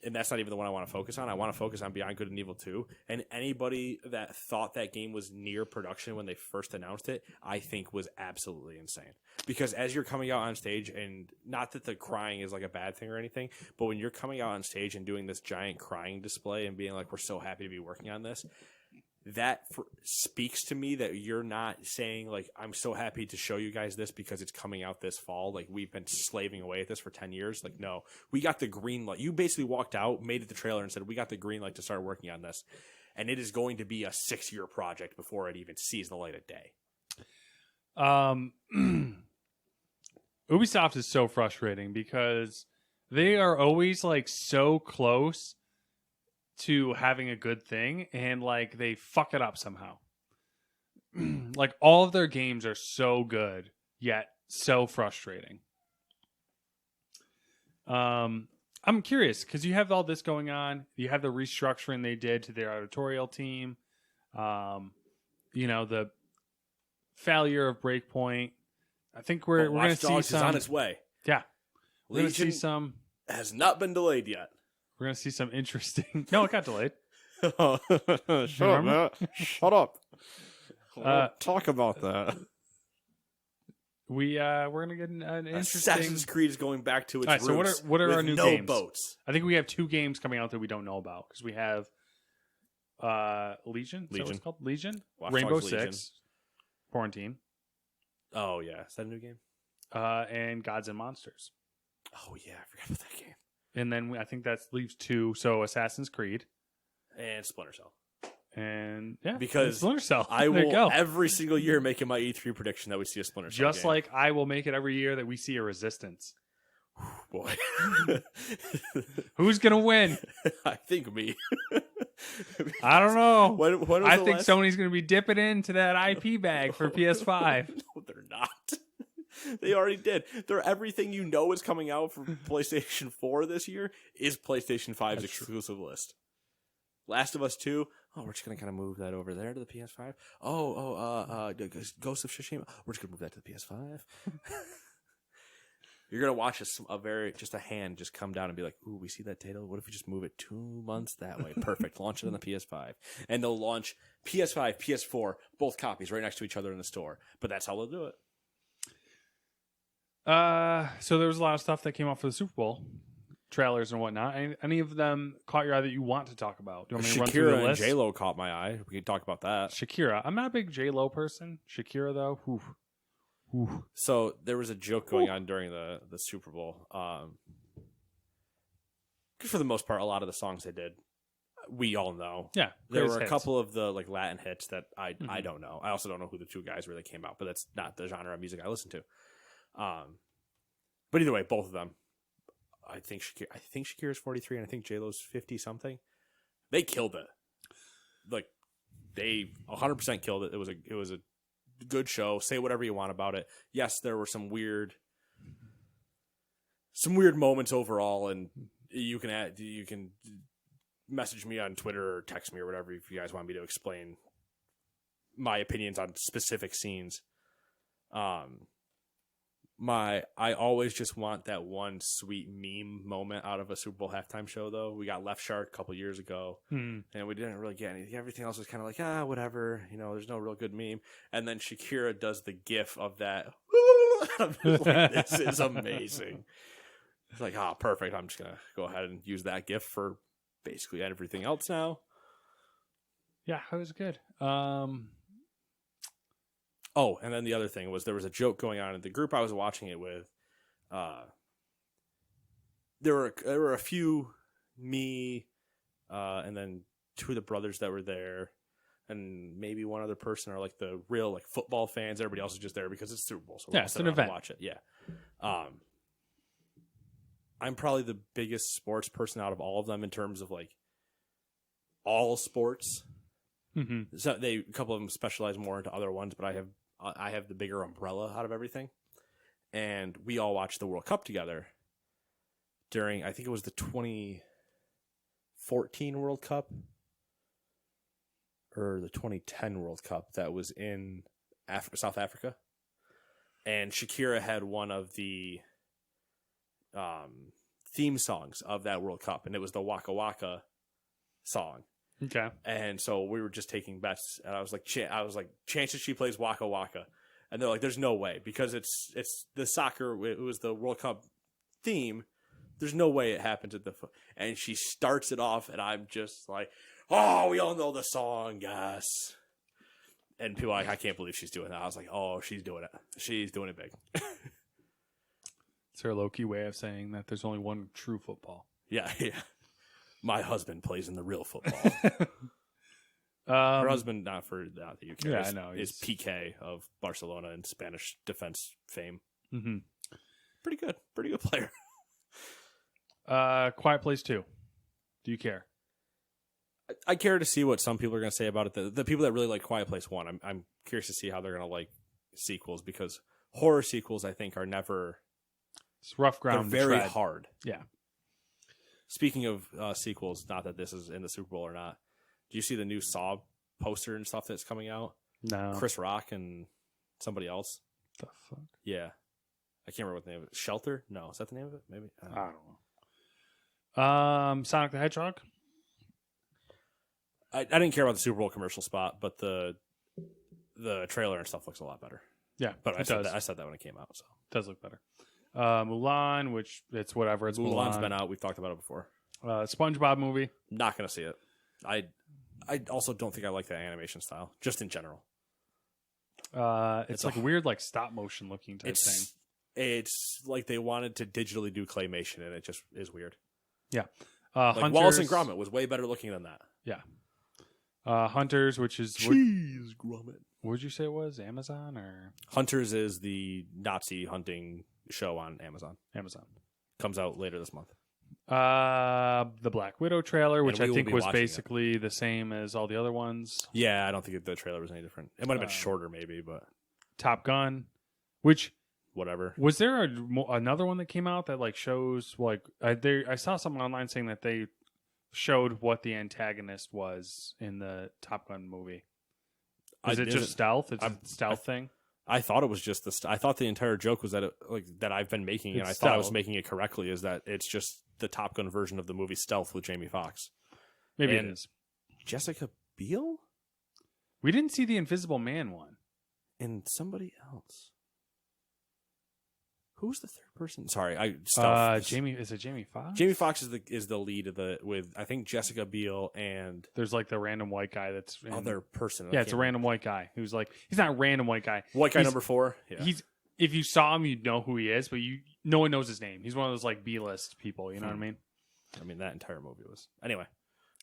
And that's not even the one I want to focus on. I want to focus on Beyond Good and Evil 2. And anybody that thought that game was near production when they first announced it, I think was absolutely insane. Because as you're coming out on stage, and not that the crying is like a bad thing or anything, but when you're coming out on stage and doing this giant crying display and being like, we're so happy to be working on this, that speaks to me that you're not saying like, I'm so happy to show you guys this because it's coming out this fall. Like, we've been slaving away at this for 10 years. Like, no, we got the green light. You basically walked out, made it the trailer and said, we got the green light to start working on this. And it is going to be a 6-year project before it even sees the light of day. Ubisoft is so frustrating because they are always like so close to having a good thing, and like they fuck it up somehow. Like all of their games are so good, yet so frustrating. I'm curious because you have all this going on. You have the restructuring they did to their editorial team. The failure of Breakpoint. I think we're going to see some. Is on its way. Yeah, we're going to see Legion some. Has not been delayed yet. We're going to see some interesting... No, it got delayed. Shut up, Matt. Shut up. Talk about that. We're going to get an interesting... Assassin's Creed is going back to its roots. So what are our new games? Boats. I think we have 2 games coming out that we don't know about because we have Legion. Is that what it's called? Legion? Watch Rainbow Dogs Six. Legion. Quarantine. Oh, yeah. Is that a new game? And Gods and Monsters. Oh, yeah. I forgot about that game. And then I think that leaves 2. So Assassin's Creed. And Splinter Cell. And yeah, because Splinter Cell. I there you will go. every single year make it my E3 prediction that we see a Splinter Cell Just game. like I will make it every year that we see a Resistance. Boy. Who's going to win? I think me. I don't know. When I think Sony's going to be dipping into that IP bag for PS5. No, they're not. They already did. Everything you know is coming out for PlayStation 4 this year is PlayStation 5's exclusive list. Last of Us 2. Oh, we're just going to kind of move that over there to the PS5. Ghost of Tsushima. We're just going to move that to the PS5. You're gonna watch just a hand just come down and be like, "Ooh, we see that title. What if we just move it 2 months that way? Perfect. Launch it on the PS5, and they'll launch PS5, PS4, both copies right next to each other in the store. But that's how they'll do it. So there was a lot of stuff that came out for the Super Bowl, trailers and whatnot. Any of them caught your eye that you want to talk about? Do you want me to run through the Shakira and list? J-Lo caught my eye. We can talk about that. Shakira. I'm not a big J-Lo person. Shakira, though. Ooh. So there was a joke going on during the Super Bowl. For the most part, a lot of the songs they did, we all know. Yeah. There greatest were a hits. couple of the like Latin hits that I Mhm. don't know. I also don't know who the two guys were that came out, but that's not the genre of music I listen to. But either way, both of them. I think Shakira's 43 and I think J-Lo's 50 something. They killed it. Like they 100% killed it. It was a good show. Say whatever you want about it. Yes, there were some weird moments overall, and you can message me on Twitter or text me or whatever if you guys want me to explain my opinions on specific scenes. I always just want that one sweet meme moment out of a Super Bowl halftime show, though. We got Left Shark a couple years ago, and we didn't really get anything. Everything else was kind of like, whatever. There's no real good meme. And then Shakira does the gif of that. I'm just like, this is amazing. It's like, perfect. I'm just going to go ahead and use that gif for basically everything else now. Yeah, it was good. Oh, and then the other thing was there was a joke going on in the group I was watching it with. There were a few, me, and then two of the brothers that were there, and maybe one other person are like the real like football fans. Everybody else is just there because it's Super Bowl, so we're all it's sitting an around event. to watch it. Yeah. I'm probably the biggest sports person out of all of them in terms of like all sports. Mm-hmm. So a couple of them specialize more into other ones, but I have the bigger umbrella out of everything. And we all watched the World Cup together during, I think it was the 2014 World Cup or the 2010 World Cup that was in South Africa. And Shakira had one of the theme songs of that World Cup, and it was the Waka Waka song. Okay. And so we were just taking bets, and I was like, chances she plays Waka Waka, and they're like, there's no way because it's the soccer. It was the World Cup theme. There's no way it happens at and she starts it off, and I'm just like, oh, we all know the song, guys. And people are like, I can't believe she's doing that. I was like, oh, she's doing it. She's doing it big. It's her low-key way of saying that there's only one true football. Yeah. My husband plays in the real football. Her husband, not for the UK. Yeah, I know. Is Piqué of Barcelona and Spanish defense fame. Mm-hmm. Pretty good player. Quiet Place 2. Do you care? I care to see what some people are going to say about it. The people that really like Quiet Place 1, I'm curious to see how they're going to like sequels, because horror sequels, I think, are never... It's rough ground. They're very to tread. hard. Yeah. Speaking of sequels, not that this is in the Super Bowl or not, do you see the new Saw poster and stuff that's coming out? No. Chris Rock and somebody else. The fuck? Yeah. I can't remember what the name of it. Shelter? No. Is that the name of it? Maybe. I don't know. Sonic the Hedgehog? I didn't care about the Super Bowl commercial spot, but the trailer and stuff looks a lot better. Yeah, But I does. said that when it came out. So Does look better. Mulan, which it's whatever. It's Mulan's Mulan. been out. We've talked about it before. SpongeBob movie. Not going to see it. I also don't think I like that animation style, just in general. It's like a weird, like stop motion looking type thing. It's like they wanted to digitally do claymation, and it just is weird. Yeah. Like Hunters, Wallace and Gromit was way better looking than that. Yeah. Hunters, which is Cheese Gromit. what would you say it was? Amazon or Hunters is the Nazi hunting show on Amazon. Amazon? Comes out later this month. The Black Widow trailer, which we I will think be was watching it. basically the same as all the other ones. Yeah, I don't think the trailer was any different. It might have been shorter, maybe, but Top Gun, which whatever. was there another one that came out that like shows like I saw something online saying that they showed what the antagonist was in the Top Gun movie. Is it just stealth? It's a stealth thing. I thought it was just I thought the entire joke was that that I've been making, and It's I thought I was Stealth. making it correctly. Is that it's just the Top Gun version of the movie Stealth with Jamie Foxx Maybe And- it is. Jessica Biel We didn't see the Invisible Man one. and somebody else. Who's the third person? Sorry, Stealth. Jamie is it Jamie Foxx? Jamie Foxx is the lead of with I think Jessica Biel and There's like the random white guy that's in, other person. Yeah, it's a random white guy who's like he's not a random white guy. white guy he's- number 4. Yeah. He's if you saw him, you'd know who he is, but no one knows his name. He's one of those like B-list people. You know what I mean? I mean, that entire movie was anyway.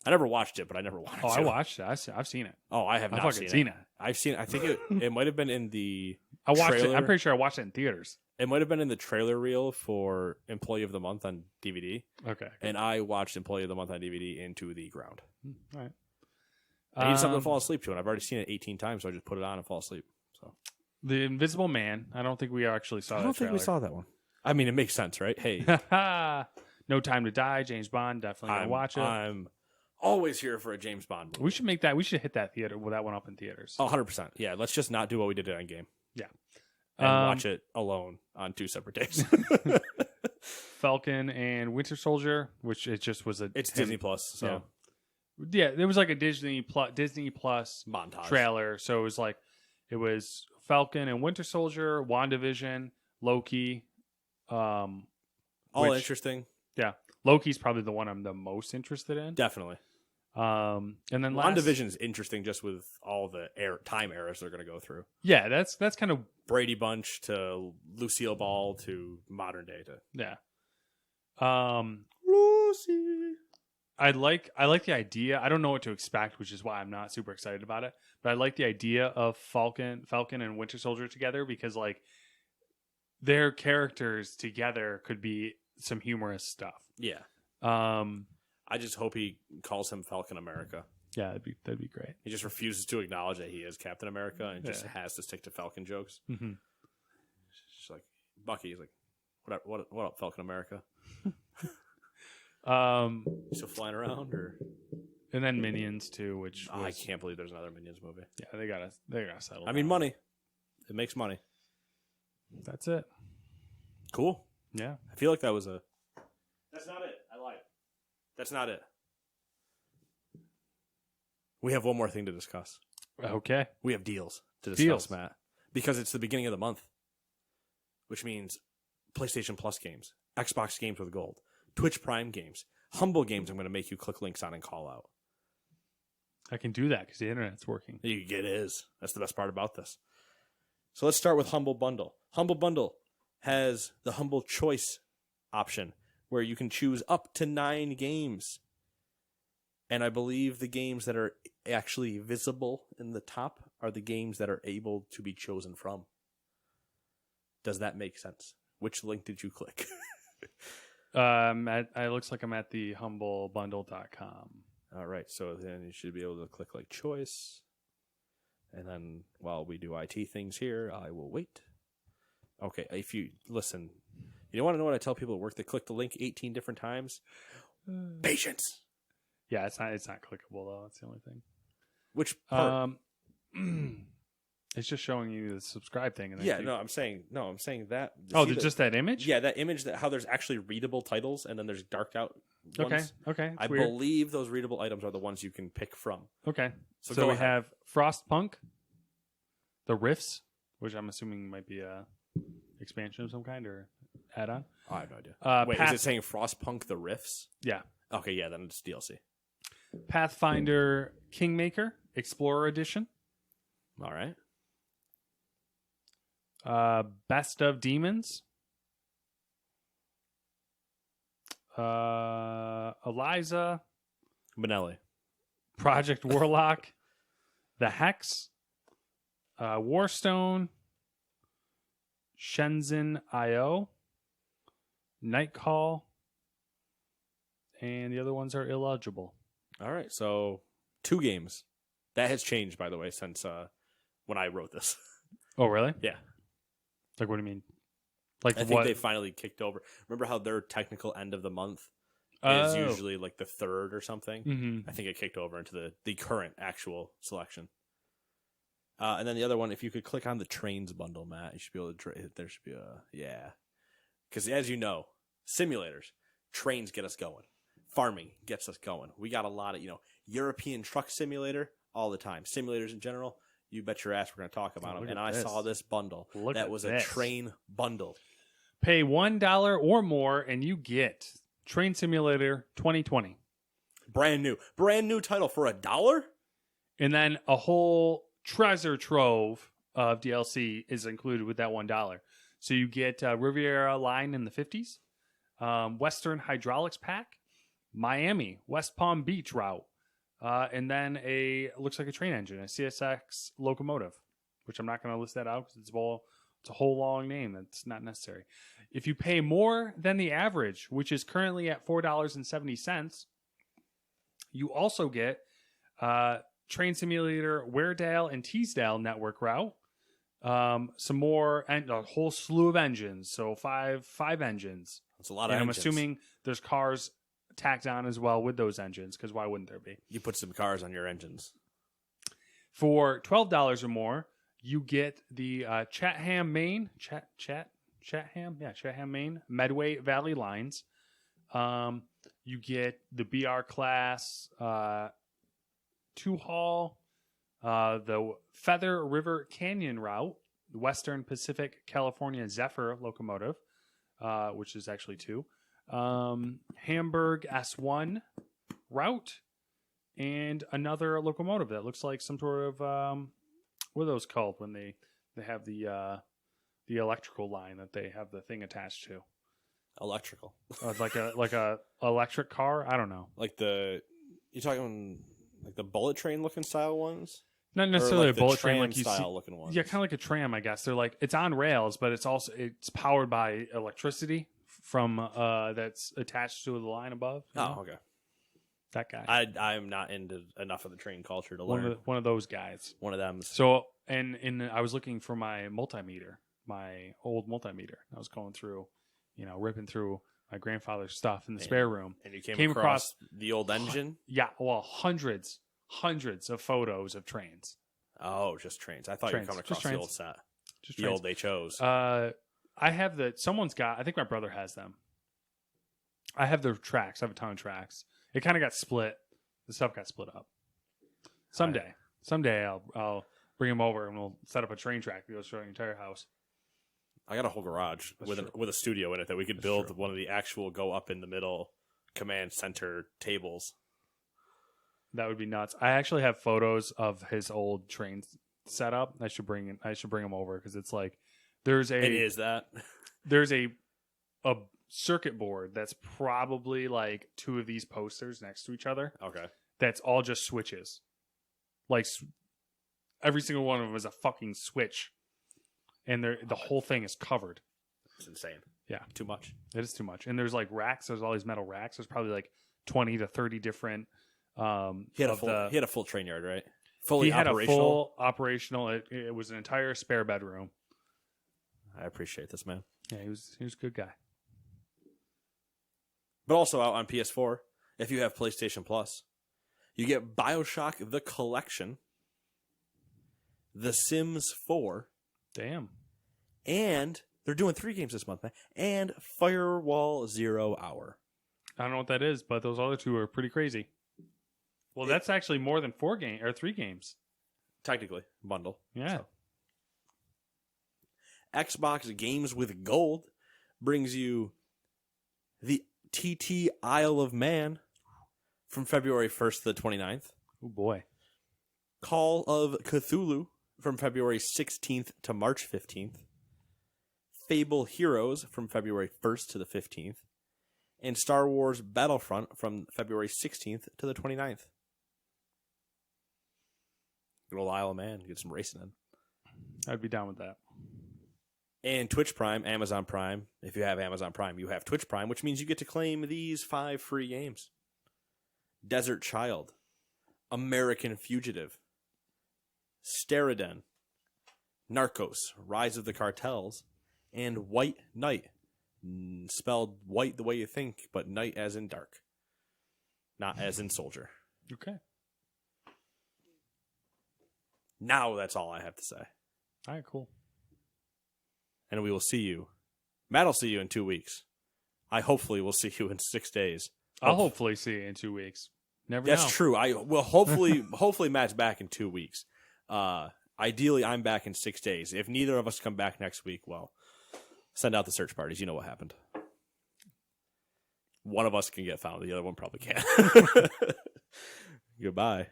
I never watched it, but I never wanted Oh, to. I watched it. I've seen it. Oh, I have I've not fucking seen seen it. it. I've seen. I think it might have been in the. I watched it. trailer. I'm pretty sure I watched it in theaters. It might have been in the trailer reel for Employee of the Month on DVD, Okay. and I watched Employee of the Month on DVD into the ground. All right. I need something to fall asleep to, and I've already seen it 18 times, so I just put it on and fall asleep. So The Invisible Man. I don't think we actually saw. I don't think we saw that one. I mean, it makes sense, right? Hey, No Time to Die. James Bond. Definitely gonna watch it. I'm always here for a James Bond movie. We should make that. We should hit that theater. Well, that one up in theaters. Oh, 100%. Yeah, let's just not do what we did on Game. Yeah. And Um, watch it alone on 2 separate days. Falcon and Winter Soldier, which it just was a. It's Disney Plus, so Yeah, there was like a Disney Plus montage. trailer. So it was Falcon and Winter Soldier, WandaVision, Loki. All which- interesting. Yeah, Loki's probably the one I'm the most interested in. Definitely. And then last, WandaVision is interesting just with all the time eras they're going to go through. Yeah, that's kind of Brady Bunch to Lucille Ball to modern day to yeah. Lucy. I like the idea. I don't know what to expect, which is why I'm not super excited about it. But I like the idea of Falcon and Winter Soldier together because like their characters together could be some humorous stuff. Yeah. Um, I just hope he calls him Falcon America. yeah, that'd be great. He just refuses to acknowledge that he is Captain America and just Yeah. has to stick to Falcon jokes. Mm-hmm. It's just like Bucky. He's like, what up, Falcon America? You still flying around or? And then Minions too, which Oh, I was, can't believe there's another Minions movie. yeah, they gotta settle. I mean, down. money. It makes money. That's it. Cool. Yeah. I feel like that was a. That's not it. I lied. That's not it. We have one more thing to discuss. Okay. We have deals to discuss, Deals. Matt. Because it's the beginning of the month, which means PlayStation Plus games, Xbox games with gold, Twitch Prime games, Humble games I'm going to make you click links on and call out. I can do that because the internet's working. It is. That's the best part about this. So let's start with Humble Bundle. Humble Bundle has the Humble Choice option where you can choose up to 9 games. And I believe the games that are actually visible in the top are the games that are able to be chosen from. Does that make sense? Which link did you click? It looks like I'm at the humblebundle.com. All right, so then you should be able to click like choice. And then while we do IT things here, I will wait. Okay, if you listen, you want to know what I tell people at work that click the link 18 different times? Patience. Yeah, it's not clickable though. That's the only thing. Which part? It's just showing you the subscribe thing. And then Yeah, you- I'm saying that. Oh, See there's just that image. yeah, that image that how there's actually readable titles and then there's darked out Okay. ones. Okay. I It's weird. believe those readable items are the ones you can pick from. Okay. So So go we ahead. have Frostpunk, the Rifts, which I'm assuming might be a expansion of some kind or add-on. I have no idea. Wait, Path- is it saying Frostpunk the Riffs? Yeah. Okay, yeah, then it's DLC. Pathfinder Kingmaker Explorer Edition. All right. Best of Demons. Eliza. Benelli. Project Warlock. The Hex. Warstone. Shenzhen IO. Nightcall. And the other ones are illegible. All right, so 2 games. That has changed, by the way, since when I wrote this. Oh, really? Yeah. Like, what do you mean? Like, I think what? they finally kicked over. Remember how their technical end of the month is Oh. usually like the 3rd or something? Mhm. I think it kicked over into the current actual selection. And then the other one, if you could click on the trains bundle, Matt, you should be able to. There should be yeah. Because as you know, simulators, trains get us going. Farming gets us going. We got a lot of European truck simulator all the time. Simulators in general. You bet your ass we're going to talk about them. And I saw this bundle that was a train bundle. Pay $1 or more, and you get Train Simulator 2020. Brand new title for $1. And then a whole treasure trove of DLC is included with that $1. So you get Riviera Line in the 50s, Western Hydraulics Pack, Miami, West Palm Beach route, and then looks like a train engine, a CSX locomotive, which I'm not going to list that out because it's a whole long name that's not necessary. If you pay more than the average, which is currently at $4.70, you also get Train Simulator Weardale and Teesdale network route, some more, and a whole slew of engines. So five engines. That's a lot of and engines. I'm assuming there's cars tacked on as well with those engines, because why wouldn't there be? You put some cars on your engines. For $12 or more, you get the Chatham, Maine, Chatham, Maine, Medway Valley lines. You get the BR class 2-haul, the Feather River Canyon route, the Western Pacific California Zephyr locomotive, which is actually 2, Hamburg S1 route, and another locomotive that looks like some sort of what are those called when they have the electrical line that they have the thing attached to? Electrical. Like a electric car? I don't know. Like you're talking like the bullet train looking style ones? Not necessarily like a bullet train like you style see. looking ones. Yeah, kind of like a tram, I guess. They're like, it's on rails, but it's powered by electricity from that's attached to the line above. Oh, okay. That guy. I'm not into enough of the train culture to learn. One of those guys. One of them. So, and I was looking for my multimeter, my old multimeter. I was going through, ripping through my grandfather's stuff in the spare room. And you came across the old engine? Yeah, well, hundreds of photos of trains. Oh, just trains. I thought you were coming across the old set. Just the trains. old HOs. I have someone's got, I think my brother has them. I have the tracks. I have a ton of tracks. It kind of got split. The stuff got split up. Someday I'll bring him over and we'll set up a train track that goes through the entire house. I got a whole garage with a studio in it that we could build one of the actual go up in the middle command center tables. That would be nuts. I actually have photos of his old train setup. I should bring him over because it's like there's a circuit board that's probably like 2 of these posters next to each other. Okay. That's all just switches. Like every single one of them is a fucking switch. And the whole thing is covered. It's insane. Yeah. Too much. It is too much. And there's like racks. There's all these metal racks. There's probably like 20 to 30 different. He had a full train yard, right? Fully operational. He had a full operational. It was an entire spare bedroom. I appreciate this, man. Yeah, he was a good guy. But also out on PS4, if you have PlayStation Plus, you get BioShock The Collection, The Sims 4. Damn. And they're doing 3 games this month, man. And Firewall 0 Hour. I don't know what that is, but those other 2 are pretty crazy. Well, that's actually more than 3 games. Technically, bundle. Yeah. So. Xbox Games with Gold brings you the TT Isle of Man from February 1st to the 29th. Oh, boy. Call of Cthulhu from February 16th to March 15th. Fable Heroes from February 1st to the 15th. And Star Wars Battlefront from February 16th to the 29th. Good old Isle of Man. Get some racing in. I'd be down with that. And Twitch Prime, Amazon Prime. If you have Amazon Prime, you have Twitch Prime, which means you get to claim these 5 free games. Desert Child. American Fugitive. Steriden. Narcos, Rise of the Cartels. And White Knight. Spelled white the way you think, but night as in dark. Not as in soldier. Okay. Now that's all I have to say. All right, cool. And we will see you. Matt will see you in 2 weeks. I hopefully will see you in 6 days. I'll hopefully see you in 2 weeks. Never know. That's true. I will hopefully Matt's back in 2 weeks. Ideally, I'm back in 6 days. If neither of us come back next week, well, send out the search parties. You know what happened. One of us can get found. The other one probably can't. Goodbye.